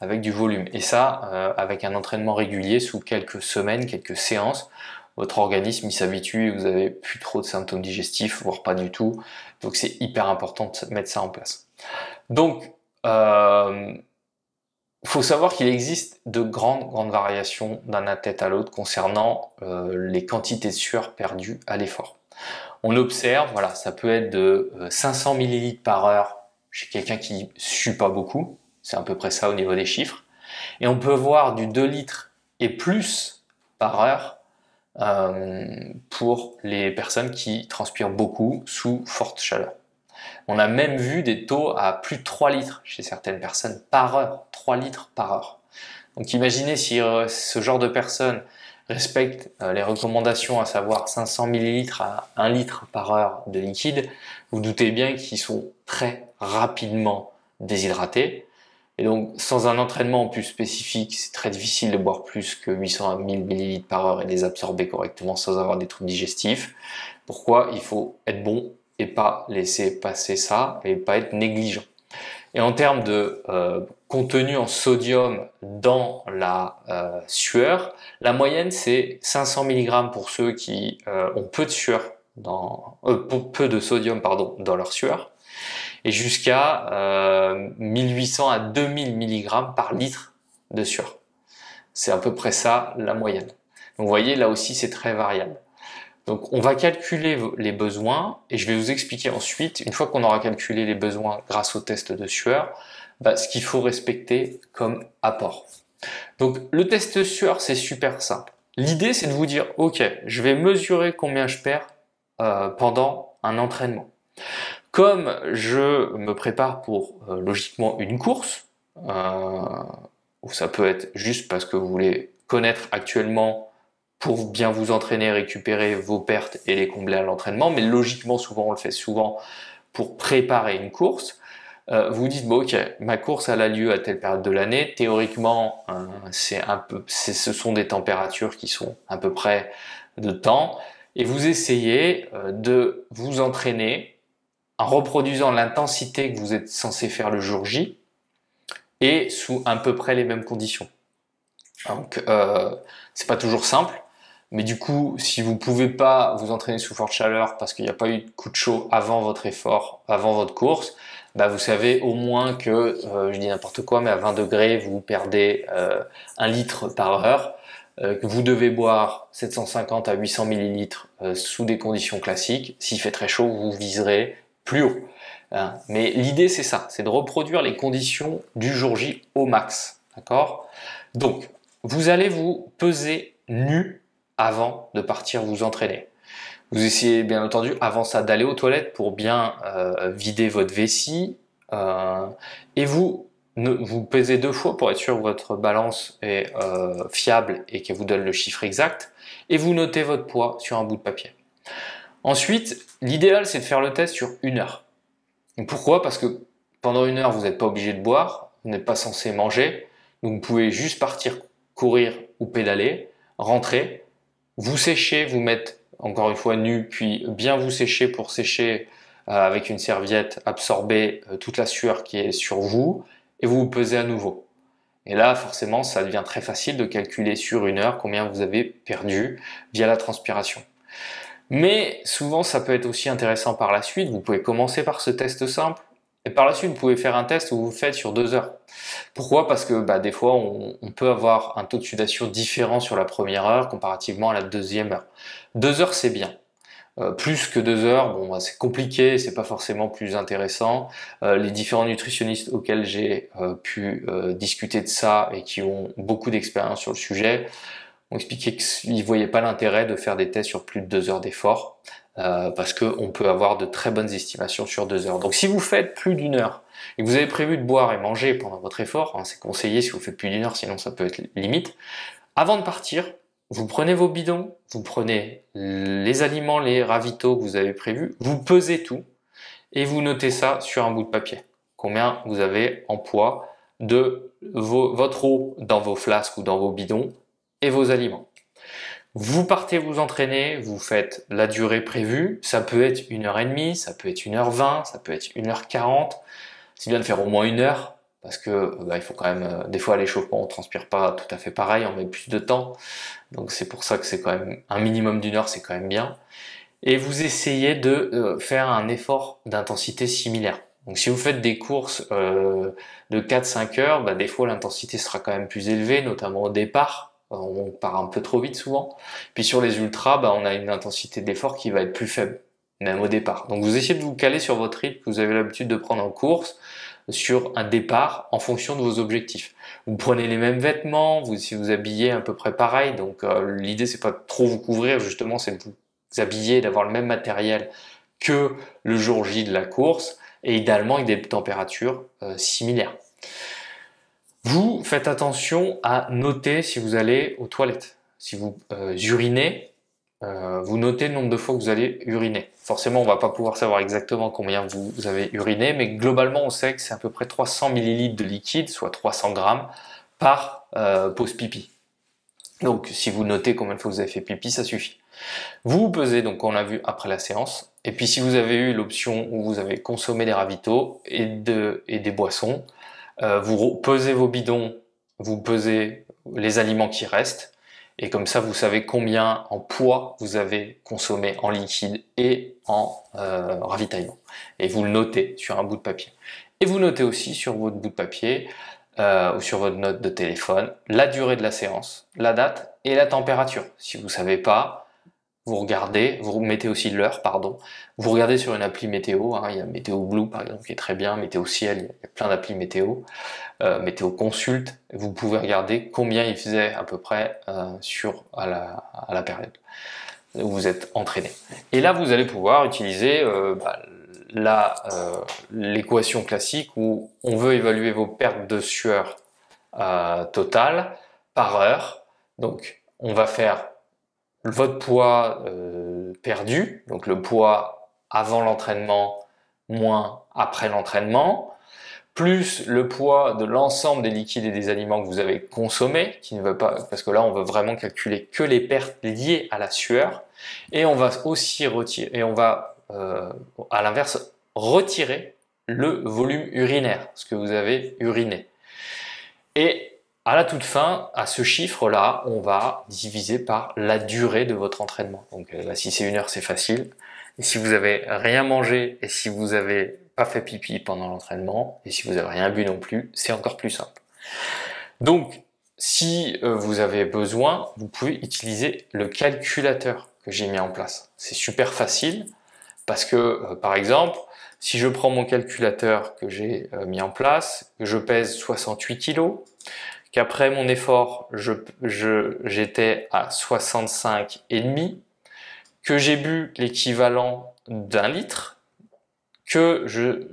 Avec du volume. Et ça, avec un entraînement régulier sous quelques semaines, quelques séances, votre organisme il s'habitue et vous avez plus trop de symptômes digestifs, voire pas du tout. Donc c'est hyper important de mettre ça en place. Donc, faut savoir qu'il existe de grandes variations d'un athlète à l'autre concernant les quantités de sueur perdues à l'effort. On observe, voilà, ça peut être de 500 ml par heure chez quelqu'un qui sue pas beaucoup. C'est à peu près ça au niveau des chiffres. Et on peut voir du 2 litres et plus par heure pour les personnes qui transpirent beaucoup sous forte chaleur. On a même vu des taux à plus de 3 litres chez certaines personnes par heure. 3 litres par heure. Donc imaginez si ce genre de personnes respectent les recommandations, à savoir 500 ml à 1 litre par heure de liquide, vous doutez bien qu'ils sont très rapidement déshydratés. Et donc, sans un entraînement plus spécifique, c'est très difficile de boire plus que 800 à 1000 ml par heure et les absorber correctement sans avoir des troubles digestifs. Pourquoi? Il faut être bon et pas laisser passer ça et pas être négligent. Et en termes de contenu en sodium dans la sueur, la moyenne c'est 500 mg pour ceux qui ont peu de sueur, peu de sodium dans leur sueur, et jusqu'à 1800 à 2000 mg par litre de sueur. C'est à peu près ça la moyenne. Donc vous voyez, là aussi c'est très variable. Donc on va calculer les besoins et je vais vous expliquer ensuite, une fois qu'on aura calculé les besoins grâce au test de sueur, ce qu'il faut respecter comme apport. Donc le test de sueur, c'est super simple. L'idée c'est de vous dire, ok, je vais mesurer combien je perds pendant un entraînement. Comme je me prépare pour logiquement une course, ou ça peut être juste parce que vous voulez connaître actuellement pour bien vous entraîner, récupérer vos pertes et les combler à l'entraînement, mais logiquement souvent on le fait souvent pour préparer une course. Vous dites bon ok, ma course elle a lieu à telle période de l'année, théoriquement ce sont des températures qui sont à peu près de temps, et vous essayez de vous entraîner en reproduisant l'intensité que vous êtes censé faire le jour J et sous à peu près les mêmes conditions. Donc c'est pas toujours simple, mais du coup si vous pouvez pas vous entraîner sous forte chaleur parce qu'il n'y a pas eu de coup de chaud avant votre effort, avant votre course, vous savez au moins que, je dis n'importe quoi, mais à 20 degrés vous perdez 1 litre par heure, que vous devez boire 750 à 800 millilitres sous des conditions classiques. S'il fait très chaud, vous viserez plus haut. Mais l'idée c'est ça, c'est de reproduire les conditions du jour J au max. D'accord? Donc, vous allez vous peser nu avant de partir vous entraîner. Vous essayez bien entendu avant ça d'aller aux toilettes pour bien vider votre vessie et vous pesez 2 fois pour être sûr que votre balance est fiable et qu'elle vous donne le chiffre exact, et vous notez votre poids sur un bout de papier. Ensuite, l'idéal c'est de faire le test sur 1 heure. Pourquoi? Parce que pendant 1 heure, vous n'êtes pas obligé de boire, vous n'êtes pas censé manger, donc vous pouvez juste partir courir ou pédaler, rentrer, vous sécher, vous mettre encore une fois nu, puis bien vous sécher pour sécher avec une serviette, absorber toute la sueur qui est sur vous, et vous vous pesez à nouveau. Et là, forcément, ça devient très facile de calculer sur 1 heure combien vous avez perdu via la transpiration. Mais souvent, ça peut être aussi intéressant par la suite. Vous pouvez commencer par ce test simple, et par la suite, vous pouvez faire un test où vous faites sur 2 heures. Pourquoi? Parce que des fois, on peut avoir un taux de sudation différent sur la première heure comparativement à la deuxième heure. 2 heures, c'est bien. Plus que 2 heures, bon, c'est compliqué, c'est pas forcément plus intéressant. Les différents nutritionnistes auxquels j'ai pu discuter de ça et qui ont beaucoup d'expérience sur le sujet ont expliqué qu'ils ne voyaient pas l'intérêt de faire des tests sur plus de 2 heures d'effort parce qu'on peut avoir de très bonnes estimations sur 2 heures. Donc si vous faites plus d'1 heure et que vous avez prévu de boire et manger pendant votre effort, hein, c'est conseillé si vous faites plus d'1 heure, sinon ça peut être limite, avant de partir, vous prenez vos bidons, vous prenez les aliments, les ravitaux que vous avez prévus, vous pesez tout et vous notez ça sur un bout de papier. Combien vous avez en poids de votre eau dans vos flasques ou dans vos bidons et vos aliments. Vous partez vous entraîner, vous faites la durée prévue, ça peut être 1h30, ça peut être 1h20, ça peut être 1h40. C'est bien de faire au moins 1 heure, parce que il faut quand même, des fois à l'échauffement on transpire pas tout à fait pareil, on met plus de temps. Donc c'est pour ça que c'est quand même un minimum d'1 heure, c'est quand même bien. Et vous essayez de faire un effort d'intensité similaire. Donc si vous faites des courses de 4-5 heures, des fois l'intensité sera quand même plus élevée, notamment au départ. On part un peu trop vite souvent. Puis sur les ultras, on a une intensité d'effort qui va être plus faible, même au départ. Donc vous essayez de vous caler sur votre rythme que vous avez l'habitude de prendre en course, sur un départ en fonction de vos objectifs. Vous prenez les mêmes vêtements, si vous habillez à peu près pareil, donc l'idée c'est pas de trop vous couvrir, justement c'est de vous habiller, d'avoir le même matériel que le jour J de la course, et idéalement avec des températures similaires. Vous faites attention à noter si vous allez aux toilettes. Si vous urinez, vous notez le nombre de fois que vous allez uriner. Forcément, on va pas pouvoir savoir exactement combien vous avez uriné, mais globalement, on sait que c'est à peu près 300 ml de liquide, soit 300 grammes, par pause pipi. Donc, si vous notez combien de fois vous avez fait pipi, ça suffit. Vous vous pesez, donc on l'a vu après la séance, et puis si vous avez eu l'option où vous avez consommé des ravitaux et des boissons, vous pesez vos bidons, vous pesez les aliments qui restent, et comme ça vous savez combien en poids vous avez consommé en liquide et en ravitaillement. Et vous le notez sur un bout de papier. Et vous notez aussi sur votre bout de papier ou sur votre note de téléphone la durée de la séance, la date et la température. Si vous ne savez pas, vous regardez, vous mettez aussi l'heure, pardon. Vous regardez sur une appli météo, il y a Météo Blue par exemple qui est très bien, Météo Ciel, il y a plein d'applis météo, Météo Consult, vous pouvez regarder combien il faisait à peu près à la période où vous êtes entraîné. Et là vous allez pouvoir utiliser l'équation classique où on veut évaluer vos pertes de sueur totales par heure. Donc on va faire votre poids perdu, donc le poids avant l'entraînement moins après l'entraînement, plus le poids de l'ensemble des liquides et des aliments que vous avez consommés, qui ne veut pas, parce que là on veut vraiment calculer que les pertes liées à la sueur, et on va aussi retirer, et on va à l'inverse retirer le volume urinaire, ce que vous avez uriné. Et à la toute fin, à ce chiffre-là, on va diviser par la durée de votre entraînement. Donc si c'est 1 heure, c'est facile. Et si vous avez rien mangé et si vous avez pas fait pipi pendant l'entraînement et si vous avez rien bu non plus, c'est encore plus simple. Donc, si vous avez besoin, vous pouvez utiliser le calculateur que j'ai mis en place. C'est super facile parce que, par exemple, si je prends mon calculateur que j'ai mis en place, que je pèse 68 kg, qu'après mon effort, j'étais à 65,5, que j'ai bu l'équivalent d'1 litre, que je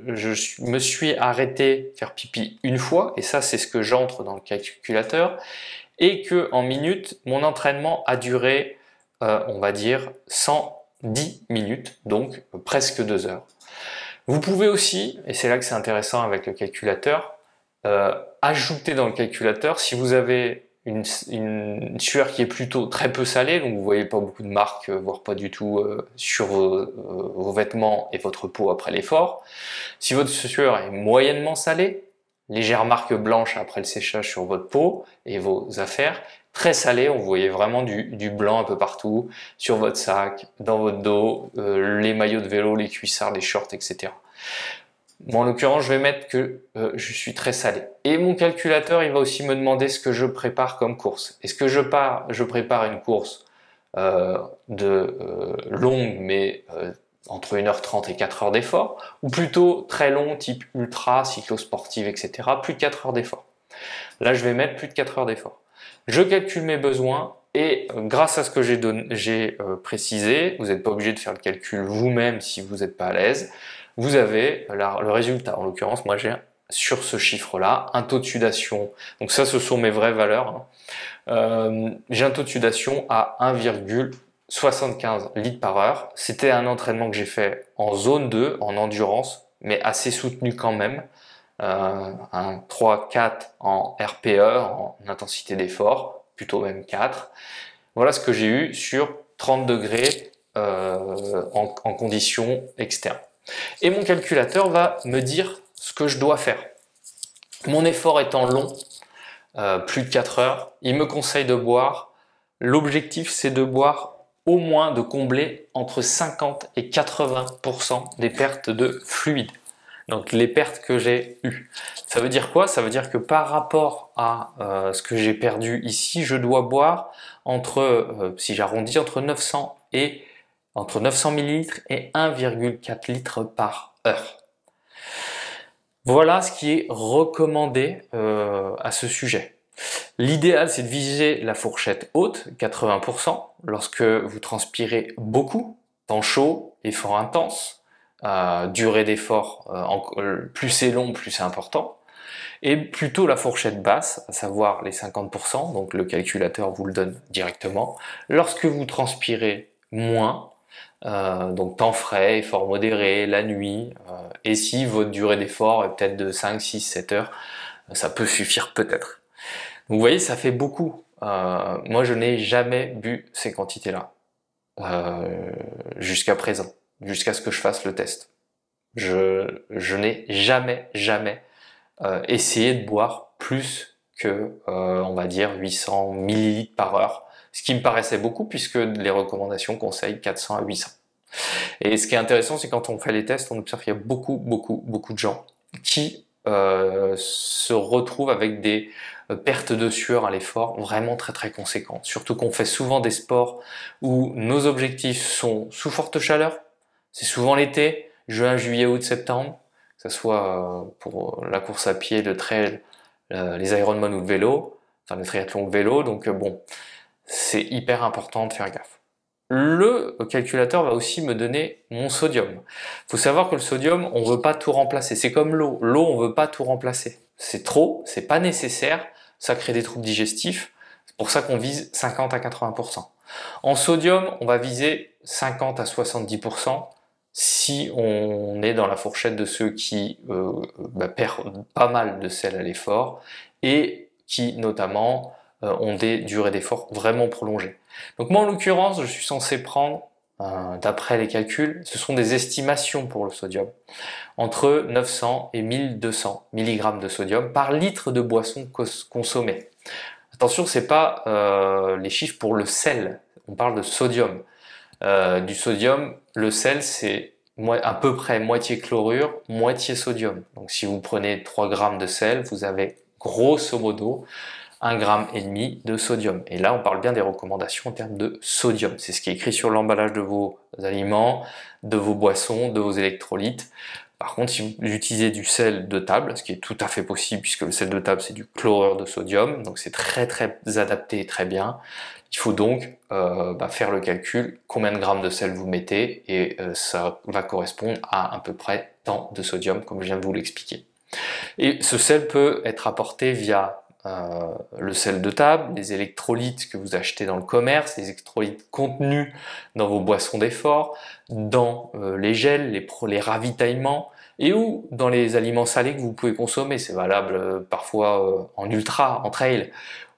me suis arrêté faire pipi une fois, et ça c'est ce que j'entre dans le calculateur, et que en minutes, mon entraînement a duré, on va dire, 110 minutes, donc presque 2 heures. Vous pouvez aussi, et c'est là que c'est intéressant avec le calculateur, ajouter dans le calculateur, si vous avez une sueur qui est plutôt très peu salée, donc vous voyez pas beaucoup de marques, voire pas du tout sur vos vêtements et votre peau après l'effort. Si votre sueur est moyennement salée, légère marque blanche après le séchage sur votre peau et vos affaires, très salée, on voyait vraiment du blanc un peu partout, sur votre sac, dans votre dos, les maillots de vélo, les cuissards, les shorts, etc. Moi, en l'occurrence, je vais mettre que je suis très salé. Et mon calculateur, il va aussi me demander ce que je prépare comme course. Est-ce que je prépare une course longue, mais entre 1h30 et 4 heures d'effort, ou plutôt très long, type ultra, cyclosportive, etc., plus de 4 heures d'effort. Là, je vais mettre plus de 4 heures d'effort. Je calcule mes besoins et grâce à ce que j'ai précisé, vous n'êtes pas obligé de faire le calcul vous-même si vous n'êtes pas à l'aise, vous avez le résultat. En l'occurrence, moi j'ai sur ce chiffre-là un taux de sudation. Donc ça, ce sont mes vraies valeurs. J'ai un taux de sudation à 1,75 litres par heure. C'était un entraînement que j'ai fait en zone 2, en endurance, mais assez soutenu quand même. Un 3-4 en RPE, en intensité d'effort, plutôt même 4. Voilà ce que j'ai eu sur 30 degrés en conditions externes. Et mon calculateur va me dire ce que je dois faire. Mon effort étant long, plus de 4 heures, il me conseille de boire. L'objectif, c'est de boire au moins, de combler entre 50 et 80% des pertes de fluide. Donc les pertes que j'ai eues. Ça veut dire quoi? Ça veut dire que par rapport à ce que j'ai perdu ici, je dois boire entre, si j'arrondis, entre 900 ml et 1,4 litres par heure. Voilà ce qui est recommandé à ce sujet. L'idéal, c'est de viser la fourchette haute, 80%, lorsque vous transpirez beaucoup, temps chaud, effort intense, durée d'effort, plus c'est long, plus c'est important, et plutôt la fourchette basse, à savoir les 50%, donc le calculateur vous le donne directement, lorsque vous transpirez moins, donc temps frais, effort modéré, la nuit, et si votre durée d'effort est peut-être de 5, 6, 7 heures, ça peut suffire peut-être. Donc vous voyez, ça fait beaucoup. Moi, je n'ai jamais bu ces quantités-là jusqu'à présent, jusqu'à ce que je fasse le test. Je n'ai jamais essayé de boire plus que, on va dire, 800 millilitres par heure, ce qui me paraissait beaucoup puisque les recommandations conseillent 400 à 800. Et ce qui est intéressant, c'est quand on fait les tests, on observe qu'il y a beaucoup de gens qui se retrouvent avec des pertes de sueur à l'effort vraiment très conséquentes. Surtout qu'on fait souvent des sports où nos objectifs sont sous forte chaleur. C'est souvent l'été, juin, juillet, août, septembre, que ce soit pour la course à pied, le trail, les Ironman ou le vélo, enfin le triathlon ou le vélo. Donc bon, c'est hyper important de faire gaffe. Le calculateur va aussi me donner mon sodium. Il faut savoir que le sodium, on ne veut pas tout remplacer. C'est comme l'eau. L'eau, on ne veut pas tout remplacer. C'est trop, c'est pas nécessaire, ça crée des troubles digestifs. C'est pour ça qu'on vise 50 à 80%. En sodium, on va viser 50 à 70% si on est dans la fourchette de ceux qui perdent pas mal de sel à l'effort et qui, notamment, ont des durées d'effort vraiment prolongées. Donc moi en l'occurrence, je suis censé prendre, d'après les calculs, ce sont des estimations pour le sodium, entre 900 et 1200 mg de sodium par litre de boisson consommée. Attention, c'est pas les chiffres pour le sel, on parle de sodium. Du sodium, le sel c'est à peu près moitié chlorure, moitié sodium. Donc si vous prenez 3 grammes de sel, vous avez grosso modo 1,5 g de sodium. Et là, on parle bien des recommandations en termes de sodium. C'est ce qui est écrit sur l'emballage de vos aliments, de vos boissons, de vos électrolytes. Par contre, si vous utilisez du sel de table, ce qui est tout à fait possible puisque le sel de table c'est du chlorure de sodium, donc c'est très adapté et très bien. Il faut donc faire le calcul, combien de grammes de sel vous mettez, et ça va correspondre à peu près tant de sodium, comme je viens de vous l'expliquer. Et ce sel peut être apporté via le sel de table, les électrolytes que vous achetez dans le commerce, les électrolytes contenus dans vos boissons d'effort, dans les gels, les ravitaillements, et ou dans les aliments salés que vous pouvez consommer. C'est valable parfois en ultra, en trail.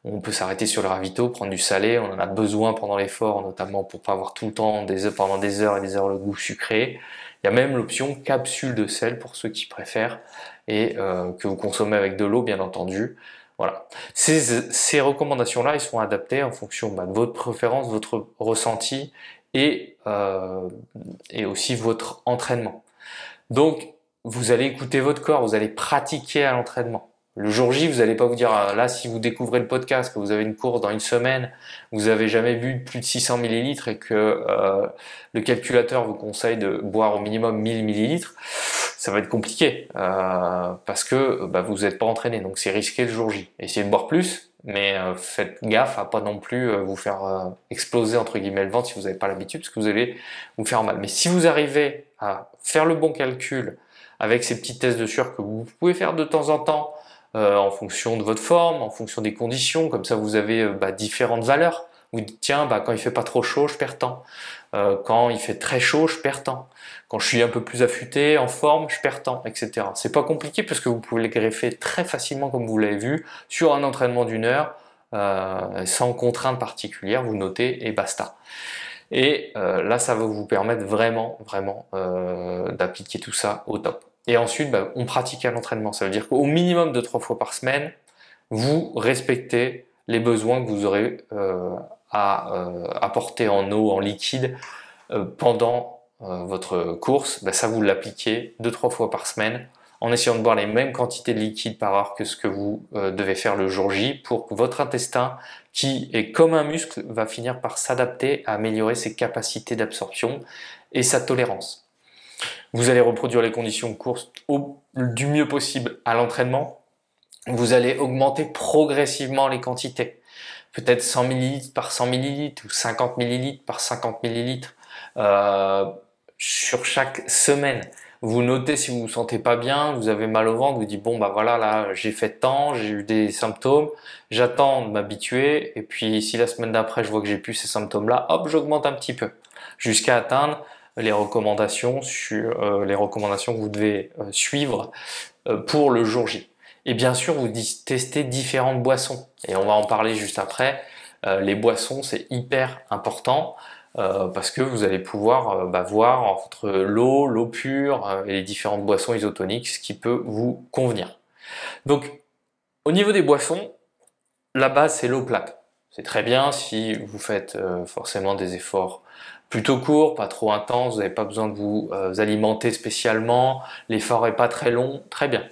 On peut s'arrêter sur le ravito, prendre du salé, on en a besoin pendant l'effort, notamment pour pas avoir tout le temps, pendant des heures et des heures, le goût sucré. Il y a même l'option capsule de sel pour ceux qui préfèrent, et que vous consommez avec de l'eau, bien entendu. Voilà. Ces recommandations-là, elles sont adaptées en fonction de votre préférence, votre ressenti, et aussi votre entraînement. Donc, vous allez écouter votre corps, vous allez pratiquer à l'entraînement. Le jour J, vous n'allez pas vous dire, là, si vous découvrez le podcast, que vous avez une course dans une semaine, vous avez jamais bu plus de 600 millilitres et que le calculateur vous conseille de boire au minimum 1000 millilitres, ça va être compliqué parce que vous n'êtes pas entraîné, donc c'est risqué le jour J. Essayez de boire plus, mais faites gaffe à pas non plus vous faire exploser entre guillemets le ventre si vous n'avez pas l'habitude, parce que vous allez vous faire mal. Mais si vous arrivez à faire le bon calcul avec ces petits tests de sueur que vous pouvez faire de temps en temps, en fonction de votre forme, en fonction des conditions, comme ça vous avez différentes valeurs. Vous dites tiens, quand il fait pas trop chaud, je perds tant. Quand il fait très chaud, je perds tant. Quand je suis un peu plus affûté, en forme, je perds tant, etc. C'est pas compliqué parce que vous pouvez le greffer très facilement, comme vous l'avez vu, sur un entraînement d'une heure, sans contrainte particulière, vous notez et basta. Et là, ça va vous permettre vraiment d'appliquer tout ça au top. Et ensuite, on pratique à l'entraînement. Ça veut dire qu'au minimum de 3 fois par semaine, vous respectez les besoins que vous aurez à apporter en eau, en liquide pendant votre course. Ça, vous l'appliquez 2-3 fois par semaine en essayant de boire les mêmes quantités de liquide par heure que ce que vous devez faire le jour J pour que votre intestin, qui est comme un muscle, va finir par s'adapter à améliorer ses capacités d'absorption et sa tolérance. Vous allez reproduire les conditions de course du mieux possible à l'entraînement. Vous allez augmenter progressivement les quantités. Peut-être 100 ml par 100 ml ou 50 ml par 50 ml sur chaque semaine. Vous notez si vous vous sentez pas bien, vous avez mal au ventre, vous dites bon voilà, là j'ai fait tant, j'ai eu des symptômes, j'attends de m'habituer, et puis si la semaine d'après je vois que j'ai plus ces symptômes là, hop, j'augmente un petit peu jusqu'à atteindre les recommandations que vous devez suivre pour le jour J. Et bien sûr, vous testez différentes boissons, et on va en parler juste après. Les boissons, c'est hyper important parce que vous allez pouvoir voir entre l'eau pure et les différentes boissons isotoniques ce qui peut vous convenir. Donc, au niveau des boissons, la base c'est l'eau plate. C'est très bien si vous faites forcément des efforts plutôt courts, pas trop intenses, vous n'avez pas besoin de vous alimenter spécialement, l'effort n'est pas très long, très bien.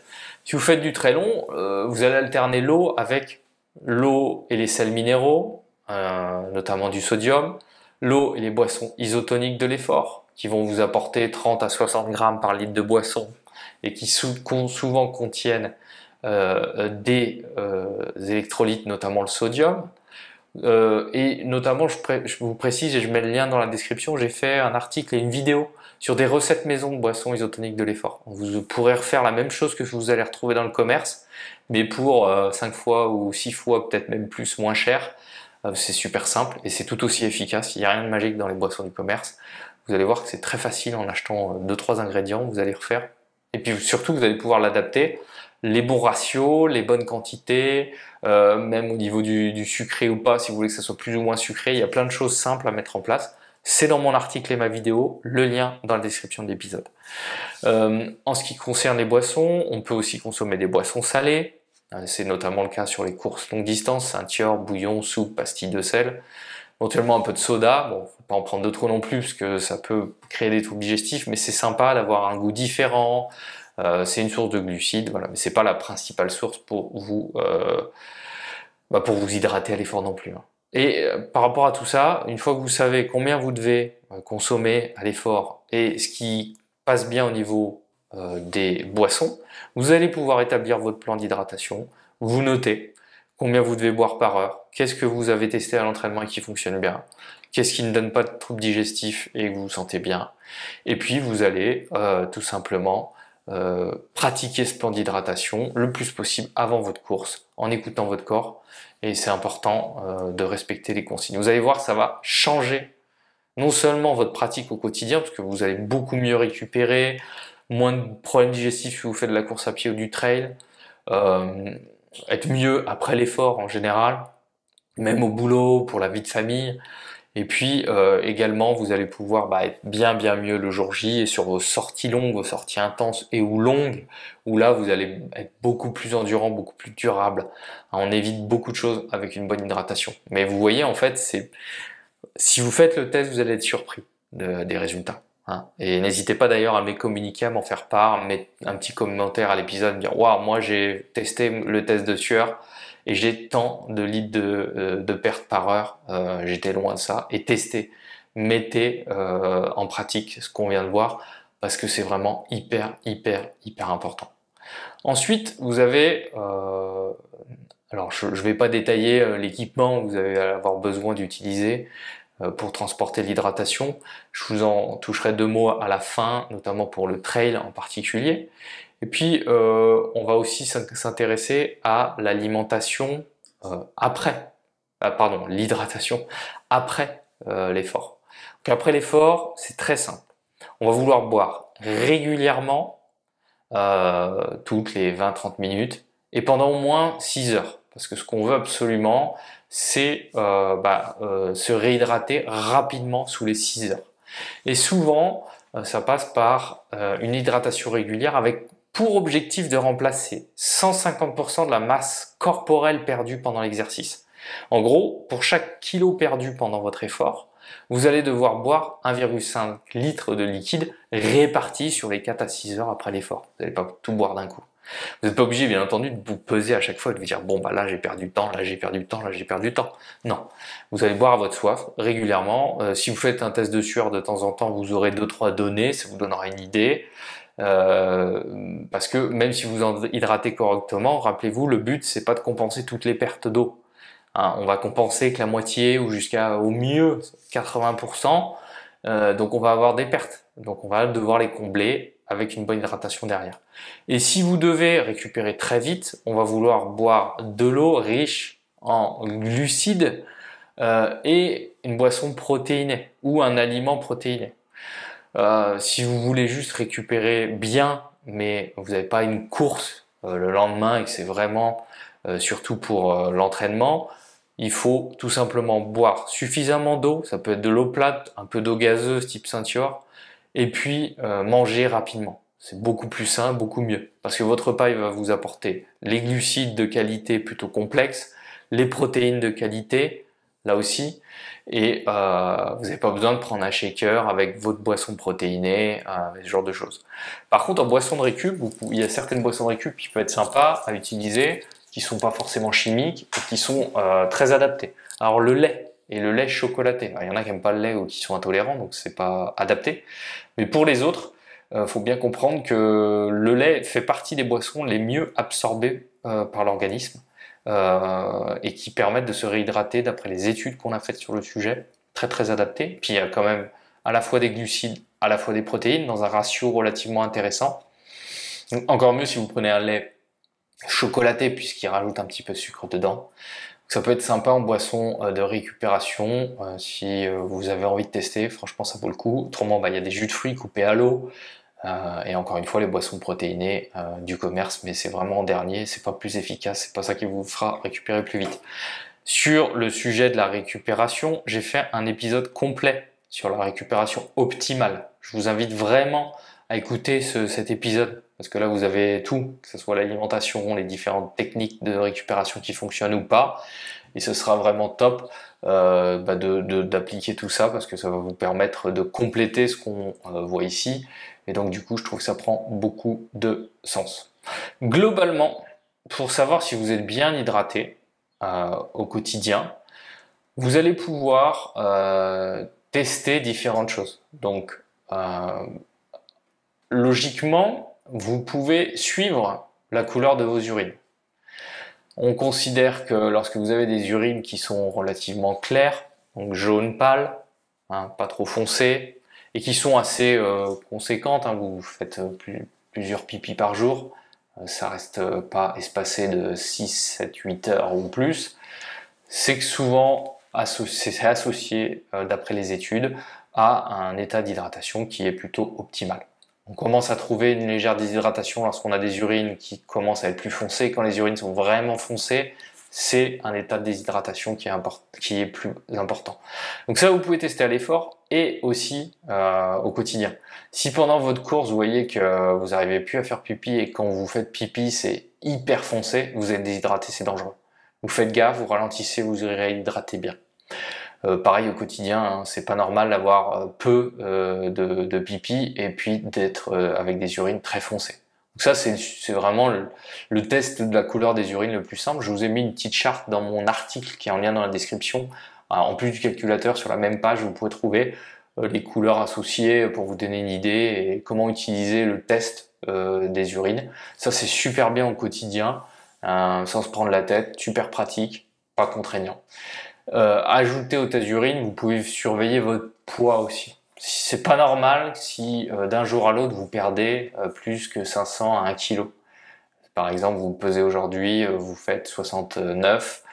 Si vous faites du très long, vous allez alterner l'eau avec l'eau et les sels minéraux, notamment du sodium, l'eau et les boissons isotoniques de l'effort, qui vont vous apporter 30 à 60 grammes par litre de boisson et qui souvent contiennent des électrolytes, notamment le sodium. Et notamment, je vous précise, et je mets le lien dans la description, j'ai fait un article et une vidéo sur des recettes maison de boissons isotoniques de l'effort. Vous pourrez refaire la même chose que vous allez retrouver dans le commerce, mais pour 5 fois ou 6 fois, peut-être même plus, moins cher. C'est super simple et c'est tout aussi efficace. Il n'y a rien de magique dans les boissons du commerce. Vous allez voir que c'est très facile en achetant 2-3 ingrédients, vous allez refaire. Et puis surtout, vous allez pouvoir l'adapter. Les bons ratios, les bonnes quantités, même au niveau du sucré ou pas, si vous voulez que ça soit plus ou moins sucré, il y a plein de choses simples à mettre en place. C'est dans mon article et ma vidéo, le lien dans la description de l'épisode. En ce qui concerne les boissons, on peut aussi consommer des boissons salées. C'est notamment le cas sur les courses longue distance, ceinture, bouillon, soupe, pastilles de sel. Éventuellement un peu de soda, bon, faut pas en prendre de trop non plus parce que ça peut créer des troubles digestifs, mais c'est sympa d'avoir un goût différent. C'est une source de glucides, voilà, mais c'est pas la principale source pour vous hydrater à l'effort non plus. Et par rapport à tout ça, une fois que vous savez combien vous devez consommer à l'effort et ce qui passe bien au niveau des boissons, vous allez pouvoir établir votre plan d'hydratation, vous notez combien vous devez boire par heure, qu'est-ce que vous avez testé à l'entraînement et qui fonctionne bien, qu'est-ce qui ne donne pas de troubles digestifs et que vous vous sentez bien, et puis vous allez tout simplement pratiquer ce plan d'hydratation le plus possible avant votre course, en écoutant votre corps, et c'est important de respecter les consignes. Vous allez voir, ça va changer non seulement votre pratique au quotidien, parce que vous allez beaucoup mieux récupérer, moins de problèmes digestifs si vous faites de la course à pied ou du trail, être mieux après l'effort en général, même au boulot, pour la vie de famille. Et puis également, vous allez pouvoir être bien mieux le jour J et sur vos sorties longues, vos sorties intenses et ou longues, où là vous allez être beaucoup plus endurant, beaucoup plus durable. On évite beaucoup de choses avec une bonne hydratation. Mais vous voyez, en fait, si vous faites le test, vous allez être surpris des résultats. Hein. Et n'hésitez pas d'ailleurs à me communiquer, à m'en faire part, mettre un petit commentaire à l'épisode, dire waouh, moi j'ai testé le test de sueur et j'ai tant de litres de perte par heure, j'étais loin de ça. Et testez, mettez en pratique ce qu'on vient de voir parce que c'est vraiment hyper important. Ensuite, vous avez alors je ne vais pas détailler l'équipement que vous allez avoir besoin d'utiliser pour transporter l'hydratation. Je vous en toucherai 2 mots à la fin, notamment pour le trail en particulier. Et puis, on va aussi s'intéresser à l'alimentation après, pardon, l'hydratation après l'effort. Donc après l'effort, c'est très simple. On va vouloir boire régulièrement, toutes les 20-30 minutes, et pendant au moins 6 heures. Parce que ce qu'on veut absolument, c'est se réhydrater rapidement sous les 6 heures. Et souvent, ça passe par une hydratation régulière avec pour objectif de remplacer 150% de la masse corporelle perdue pendant l'exercice. En gros, pour chaque kilo perdu pendant votre effort, vous allez devoir boire 1,5 litre de liquide réparti sur les 4 à 6 heures après l'effort. Vous n'allez pas tout boire d'un coup. Vous n'êtes pas obligé, bien entendu, de vous peser à chaque fois et de vous dire bon là j'ai perdu du temps, là j'ai perdu du temps, là j'ai perdu du temps. Non, vous allez boire à votre soif régulièrement. Si vous faites un test de sueur de temps en temps, vous aurez 2-3 données, ça vous donnera une idée. Parce que même si vous en hydratez correctement, rappelez-vous, le but c'est pas de compenser toutes les pertes d'eau. Hein, on va compenser que la moitié ou jusqu'à au mieux 80%. Donc on va avoir des pertes. Donc on va devoir les combler avec une bonne hydratation derrière. Et si vous devez récupérer très vite, on va vouloir boire de l'eau riche en glucides et une boisson protéinée ou un aliment protéiné. Si vous voulez juste récupérer bien, mais vous n'avez pas une course le lendemain et que c'est vraiment surtout pour l'entraînement, il faut tout simplement boire suffisamment d'eau, ça peut être de l'eau plate, un peu d'eau gazeuse type Ceinture, et puis manger rapidement. C'est beaucoup plus sain, beaucoup mieux. Parce que votre repas il va vous apporter les glucides de qualité plutôt complexes, les protéines de qualité, là aussi, et vous n'avez pas besoin de prendre un shaker avec votre boisson protéinée, ce genre de choses. Par contre, en boisson de récup, il y a certaines boissons de récup qui peuvent être sympas à utiliser, qui sont pas forcément chimiques et qui sont très adaptées. Alors le lait et le lait chocolaté, alors, il y en a qui n'aiment pas le lait ou qui sont intolérants, donc c'est pas adapté. Mais pour les autres, faut bien comprendre que le lait fait partie des boissons les mieux absorbées par l'organisme et qui permettent de se réhydrater d'après les études qu'on a faites sur le sujet, très adapté. Puis il y a quand même à la fois des glucides, à la fois des protéines dans un ratio relativement intéressant. Donc, encore mieux si vous prenez un lait chocolaté puisqu'il rajoute un petit peu de sucre dedans. Ça peut être sympa en boisson de récupération si vous avez envie de tester, franchement ça vaut le coup. Autrement, il y a des jus de fruits coupés à l'eau et encore une fois les boissons protéinées du commerce, mais c'est vraiment en dernier, c'est pas plus efficace, c'est pas ça qui vous fera récupérer plus vite. Sur le sujet de la récupération, j'ai fait un épisode complet sur la récupération optimale. Je vous invite vraiment à écouter cet épisode parce que là vous avez tout, que ce soit l'alimentation, les différentes techniques de récupération qui fonctionnent ou pas, et ce sera vraiment top d'appliquer tout ça parce que ça va vous permettre de compléter ce qu'on voit ici, et donc du coup je trouve que ça prend beaucoup de sens. Globalement, pour savoir si vous êtes bien hydraté au quotidien, vous allez pouvoir tester différentes choses. Donc logiquement, vous pouvez suivre la couleur de vos urines. On considère que lorsque vous avez des urines qui sont relativement claires, donc jaune pâle, pas trop foncé, et qui sont assez conséquentes, vous faites plusieurs pipis par jour, ça reste pas espacé de 6, 7, 8 heures ou plus, c'est que souvent c'est associé, d'après les études, à un état d'hydratation qui est plutôt optimal. On commence à trouver une légère déshydratation lorsqu'on a des urines qui commencent à être plus foncées. Quand les urines sont vraiment foncées, c'est un état de déshydratation qui est plus important. Donc ça, vous pouvez tester à l'effort et aussi au quotidien. Si pendant votre course, vous voyez que vous n'arrivez plus à faire pipi et quand vous faites pipi, c'est hyper foncé, vous êtes déshydraté, c'est dangereux. Vous faites gaffe, vous ralentissez, vous réhydratez bien. Pareil au quotidien, hein, c'est pas normal d'avoir peu de pipi et puis d'être avec des urines très foncées. Donc ça, c'est vraiment le test de la couleur des urines le plus simple. Je vous ai mis une petite charte dans mon article qui est en lien dans la description. En plus du calculateur, sur la même page, vous pouvez trouver les couleurs associées pour vous donner une idée et comment utiliser le test des urines. Ça, c'est super bien au quotidien, sans se prendre la tête, super pratique, pas contraignant. Ajouter au test d'urine, vous pouvez surveiller votre poids aussi. C'est pas normal si d'un jour à l'autre vous perdez plus que 500 à 1 kg. Par exemple, vous pesez aujourd'hui, vous faites 69,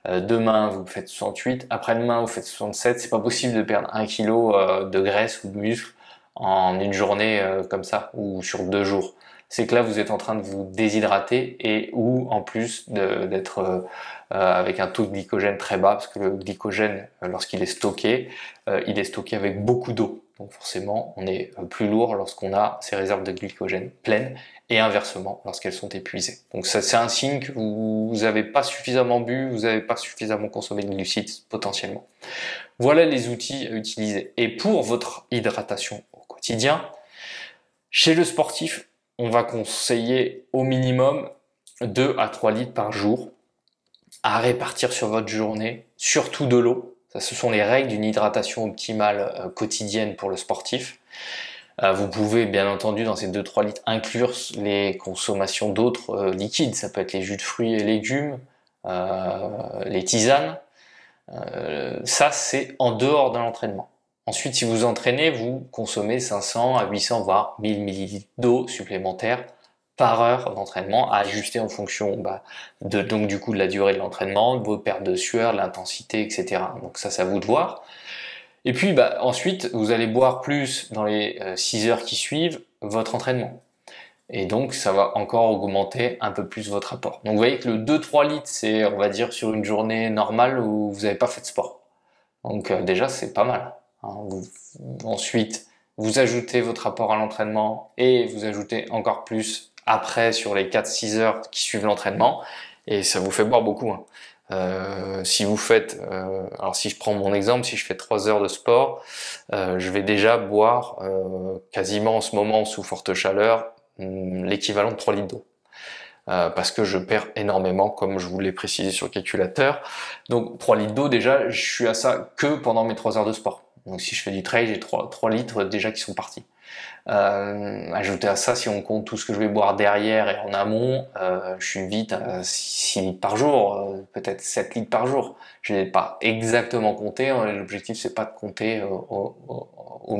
demain vous faites 68, après-demain vous faites 67. C'est pas possible de perdre 1 kg de graisse ou de muscle en une journée comme ça ou sur 2 jours. C'est que là vous êtes en train de vous déshydrater et ou en plus d'être avec un taux de glycogène très bas, parce que le glycogène, lorsqu'il est stocké, il est stocké avec beaucoup d'eau. Donc forcément, on est plus lourd lorsqu'on a ces réserves de glycogène pleines, et inversement, lorsqu'elles sont épuisées. Donc ça, c'est un signe que vous n'avez pas suffisamment bu, vous n'avez pas suffisamment consommé de glucides, potentiellement. Voilà les outils à utiliser. Et pour votre hydratation au quotidien, chez le sportif, on va conseiller au minimum 2 à 3 litres par jour à répartir sur votre journée, surtout de l'eau. Ça, ce sont les règles d'une hydratation optimale quotidienne pour le sportif. Vous pouvez bien entendu dans ces 2-3 litres inclure les consommations d'autres liquides. Ça peut être les jus de fruits et légumes, les tisanes. Ça, c'est en dehors de l'entraînement. Ensuite, si vous entraînez, vous consommez 500 à 800 voire 1000 ml d'eau supplémentaire par heure d'entraînement, à ajuster en fonction donc du coup de la durée de l'entraînement, de vos pertes de sueur, de l'intensité, etc. Donc ça, c'est à vous de voir. Et puis ensuite, vous allez boire plus dans les 6 heures qui suivent votre entraînement. Et donc ça va encore augmenter un peu plus votre apport. Donc vous voyez que le 2-3 litres, c'est on va dire sur une journée normale où vous n'avez pas fait de sport. Donc déjà, c'est pas mal. Hein. Ensuite, vous ajoutez votre apport à l'entraînement et vous ajoutez encore plus après sur les 4-6 heures qui suivent l'entraînement, et ça vous fait boire beaucoup. Hein. Si vous faites, alors si je prends mon exemple, si je fais 3 heures de sport, je vais déjà boire quasiment en ce moment sous forte chaleur l'équivalent de 3 litres d'eau. Parce que je perds énormément, comme je vous l'ai précisé sur le calculateur. Donc 3 litres d'eau, déjà, je suis à ça que pendant mes 3 heures de sport. Donc si je fais du trail, j'ai 3 litres déjà qui sont partis. Ajouter à ça, si on compte tout ce que je vais boire derrière et en amont, je suis vite à 6 litres par jour, peut-être 7 litres par jour. Je n'ai pas exactement compté, hein, l'objectif c'est pas de compter au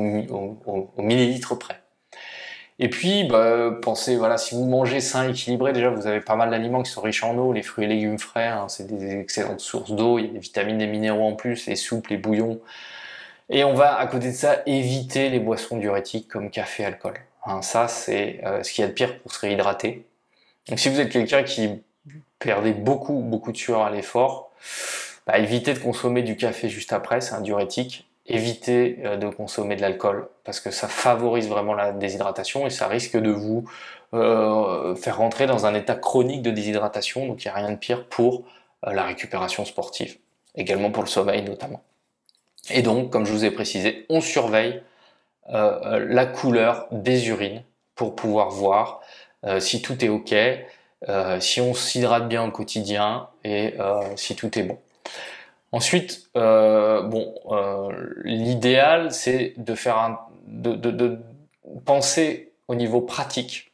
millilitre près. Et puis, pensez, voilà, si vous mangez sain, équilibré, déjà vous avez pas mal d'aliments qui sont riches en eau, les fruits et légumes frais, hein, c'est des excellentes sources d'eau, il y a des vitamines, des minéraux en plus, les soupes, les bouillons. Et on va, à côté de ça, éviter les boissons diurétiques comme café, alcool. Hein, ça, c'est ce qu'il y a de pire pour se réhydrater. Donc si vous êtes quelqu'un qui perdait beaucoup de sueur à l'effort, évitez de consommer du café juste après, c'est un diurétique. Évitez de consommer de l'alcool parce que ça favorise vraiment la déshydratation et ça risque de vous faire rentrer dans un état chronique de déshydratation. Donc il n'y a rien de pire pour la récupération sportive, également pour le sommeil notamment. Et donc, comme je vous ai précisé, on surveille la couleur des urines pour pouvoir voir si tout est ok, si on s'hydrate bien au quotidien et si tout est bon. Ensuite, l'idéal c'est de faire de penser au niveau pratique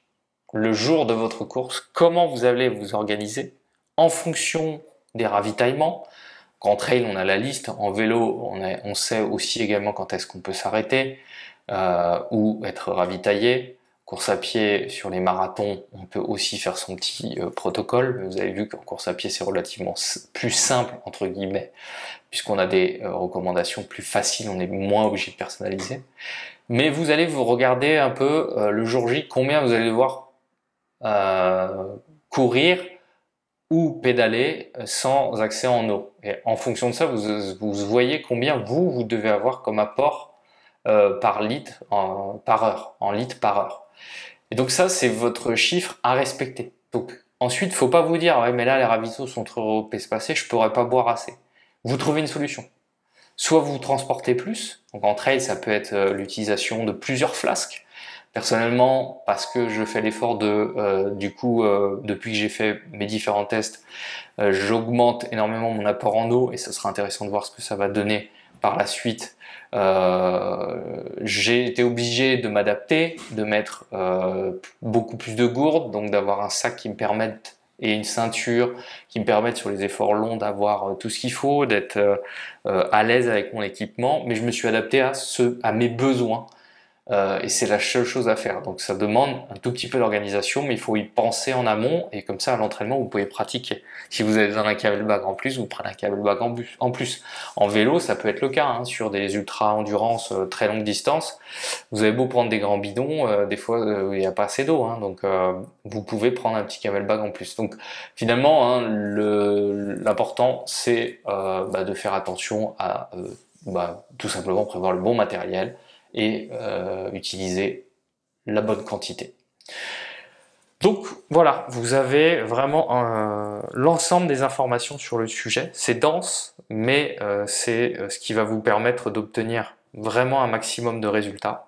le jour de votre course, comment vous allez vous organiser en fonction des ravitaillements. En trail, on a la liste. En vélo, on sait aussi également quand est-ce qu'on peut s'arrêter ou être ravitaillé. Course à pied, sur les marathons, on peut aussi faire son petit protocole. Vous avez vu qu'en course à pied, c'est relativement plus simple, entre guillemets, puisqu'on a des recommandations plus faciles, on est moins obligé de personnaliser. mais vous allez vous regarder un peu le jour J, combien vous allez devoir courir ou pédaler sans accès en eau. Et en fonction de ça, vous voyez combien vous devez avoir comme apport par litre, par heure, en litres par heure. Et donc ça, c'est votre chiffre à respecter. Donc ensuite, faut pas vous dire, ouais, mais là, les ravitaux sont trop espacés, je pourrais pas boire assez. Vous trouvez une solution. Soit vous transportez plus, donc en trail, ça peut être l'utilisation de plusieurs flasques. Personnellement, parce que je fais l'effort depuis que j'ai fait mes différents tests, j'augmente énormément mon apport en eau et ce sera intéressant de voir ce que ça va donner par la suite. J'ai été obligé de m'adapter, de mettre beaucoup plus de gourdes, donc d'avoir un sac qui me permette et une ceinture qui me permettent sur les efforts longs d'avoir tout ce qu'il faut, d'être à l'aise avec mon équipement, mais je me suis adapté à mes besoins. Et c'est la seule chose à faire. Donc ça demande un tout petit peu d'organisation, mais il faut y penser en amont, et comme ça à l'entraînement vous pouvez pratiquer. Si vous avez besoin d'un camelback en plus, vous prenez un camelback en plus. En vélo, ça peut être le cas, hein, sur des ultra endurance très longue distance. Vous avez beau prendre des grands bidons, des fois il n'y a pas assez d'eau, hein, donc vous pouvez prendre un petit camelback en plus. Donc finalement, hein, l'important c'est de faire attention à tout simplement prévoir le bon matériel et utiliser la bonne quantité. Donc voilà, vous avez vraiment l'ensemble des informations sur le sujet. C'est dense, mais c'est ce qui va vous permettre d'obtenir vraiment un maximum de résultats.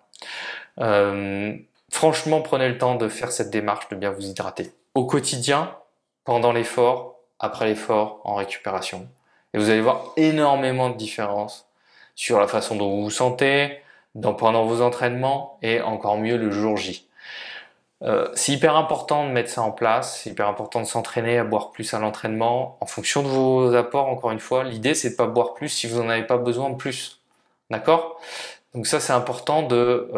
Franchement, prenez le temps de faire cette démarche, de bien vous hydrater. Au quotidien, pendant l'effort, après l'effort, en récupération. Et vous allez voir énormément de différences sur la façon dont vous vous sentez, pendant vos entraînements et encore mieux le jour J. C'est hyper important de mettre ça en place, c'est hyper important de s'entraîner à boire plus à l'entraînement en fonction de vos apports. Encore une fois, l'idée c'est de pas boire plus si vous n'en avez pas besoin de plus. D'accord? Donc ça c'est important de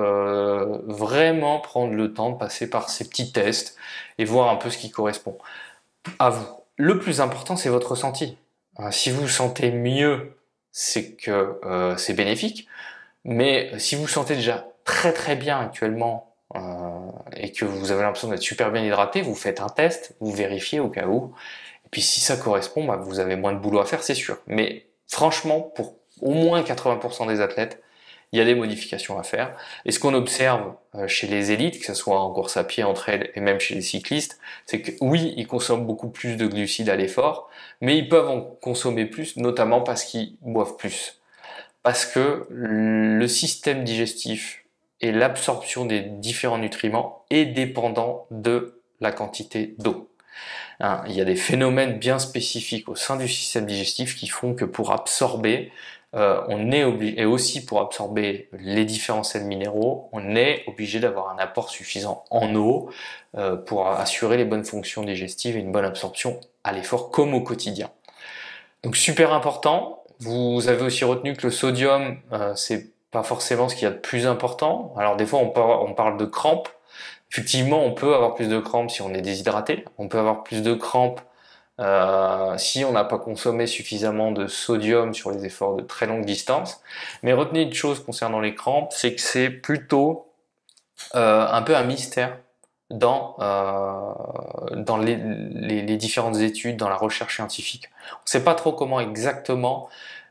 vraiment prendre le temps de passer par ces petits tests et voir un peu ce qui correspond à vous. Le plus important c'est votre ressenti. Si vous vous sentez mieux, c'est que c'est bénéfique. Mais si vous vous sentez déjà très très bien actuellement et que vous avez l'impression d'être super bien hydraté, vous faites un test, vous vérifiez au cas où. Et puis si ça correspond, vous avez moins de boulot à faire, c'est sûr. Mais franchement, pour au moins 80% des athlètes, il y a des modifications à faire. Et ce qu'on observe chez les élites, que ce soit en course à pied, en trail et même chez les cyclistes, c'est que oui, ils consomment beaucoup plus de glucides à l'effort, mais ils peuvent en consommer plus, notamment parce qu'ils boivent plus. Parce que le système digestif et l'absorption des différents nutriments est dépendant de la quantité d'eau. Hein, il y a des phénomènes bien spécifiques au sein du système digestif qui font que pour absorber, on est obligé, et aussi pour absorber les différents sels minéraux, on est obligé d'avoir un apport suffisant en eau pour assurer les bonnes fonctions digestives et une bonne absorption à l'effort comme au quotidien. Donc super important. Vous avez aussi retenu que le sodium, c'est pas forcément ce qu'il y a de plus important. Alors des fois on parle de crampes. Effectivement, on peut avoir plus de crampes si on est déshydraté. On peut avoir plus de crampes si on n'a pas consommé suffisamment de sodium sur les efforts de très longue distance. Mais retenez une chose concernant les crampes, c'est que c'est plutôt un peu un mystère dans les différentes études, dans la recherche scientifique. On ne sait pas trop comment exactement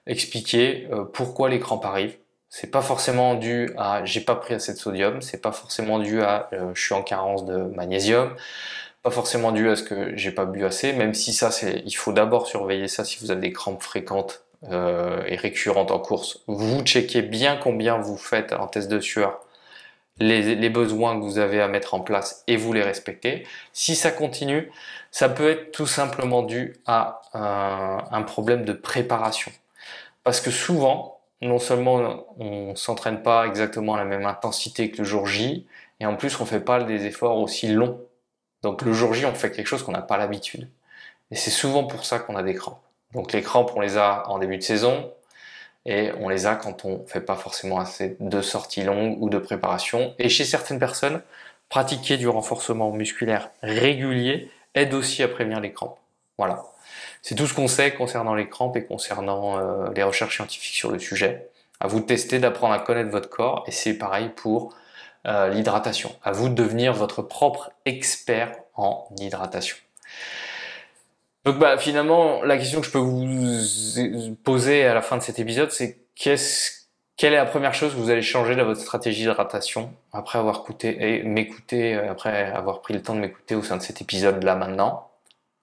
expliquer pourquoi les crampes arrivent. C'est pas forcément dû à j'ai pas pris assez de sodium, c'est pas forcément dû à je suis en carence de magnésium, pas forcément dû à ce que j'ai pas bu assez, même si ça il faut d'abord surveiller ça si vous avez des crampes fréquentes et récurrentes en course. Vous checkez bien combien vous faites en test de sueur, les besoins que vous avez à mettre en place et vous les respectez. Si ça continue, ça peut être tout simplement dû à un problème de préparation. Parce que souvent, non seulement on s'entraîne pas exactement à la même intensité que le jour J, et en plus on fait pas des efforts aussi longs. Donc le jour J, on fait quelque chose qu'on n'a pas l'habitude. Et c'est souvent pour ça qu'on a des crampes. Donc les crampes, on les a en début de saison, et on les a quand on fait pas forcément assez de sorties longues ou de préparation. Et chez certaines personnes, pratiquer du renforcement musculaire régulier aide aussi à prévenir les crampes. Voilà. C'est tout ce qu'on sait concernant les crampes et concernant les recherches scientifiques sur le sujet. À vous de tester, d'apprendre à connaître votre corps, et c'est pareil pour l'hydratation. À vous de devenir votre propre expert en hydratation. Donc finalement, la question que je peux vous poser à la fin de cet épisode, c'est quelle est la première chose que vous allez changer dans votre stratégie d'hydratation après avoir après avoir pris le temps de m'écouter au sein de cet épisode là maintenant?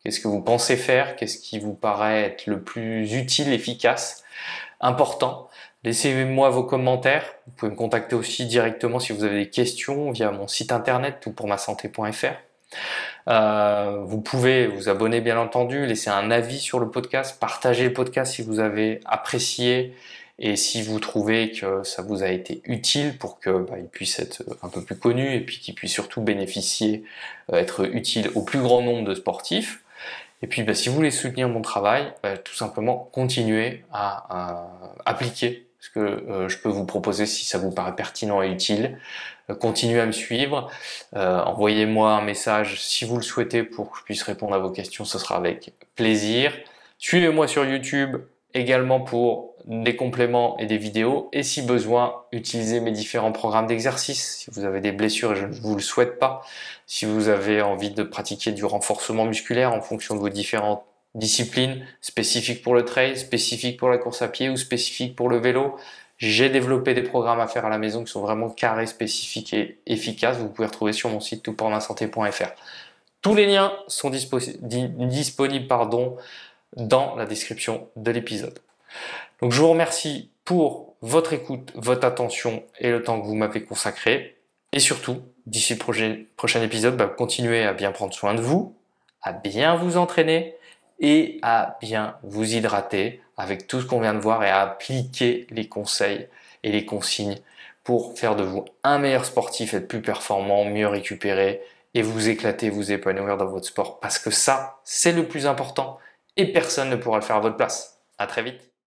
Qu'est-ce que vous pensez faire? Qu'est-ce qui vous paraît être le plus utile, efficace, important? Laissez-moi vos commentaires. Vous pouvez me contacter aussi directement si vous avez des questions via mon site internet toutpourmasanté.fr. Vous pouvez vous abonner bien entendu, laisser un avis sur le podcast, partager le podcast si vous avez apprécié et si vous trouvez que ça vous a été utile pour que il puisse être un peu plus connu et puis qu'il puisse surtout bénéficier, être utile au plus grand nombre de sportifs. Et puis si vous voulez soutenir mon travail, tout simplement continuez à appliquer ce que je peux vous proposer si ça vous paraît pertinent et utile. Continuez à me suivre, envoyez-moi un message si vous le souhaitez pour que je puisse répondre à vos questions, ce sera avec plaisir. Suivez-moi sur YouTube également pour des compléments et des vidéos, et si besoin, utilisez mes différents programmes d'exercice. Si vous avez des blessures et je ne vous le souhaite pas, si vous avez envie de pratiquer du renforcement musculaire en fonction de vos différentes disciplines, spécifiques pour le trail, spécifiques pour la course à pied ou spécifiques pour le vélo, j'ai développé des programmes à faire à la maison qui sont vraiment carrés, spécifiques et efficaces. Vous pouvez retrouver sur mon site toutpourmasanté.fr. Tous les liens sont disponibles dans la description de l'épisode. Donc je vous remercie pour votre écoute, votre attention et le temps que vous m'avez consacré. Et surtout, d'ici le prochain épisode, continuez à bien prendre soin de vous, à bien vous entraîner et à bien vous hydrater avec tout ce qu'on vient de voir et à appliquer les conseils et les consignes pour faire de vous un meilleur sportif, être plus performant, mieux récupérer et vous éclater, vous épanouir dans votre sport. Parce que ça, c'est le plus important et personne ne pourra le faire à votre place. À très vite.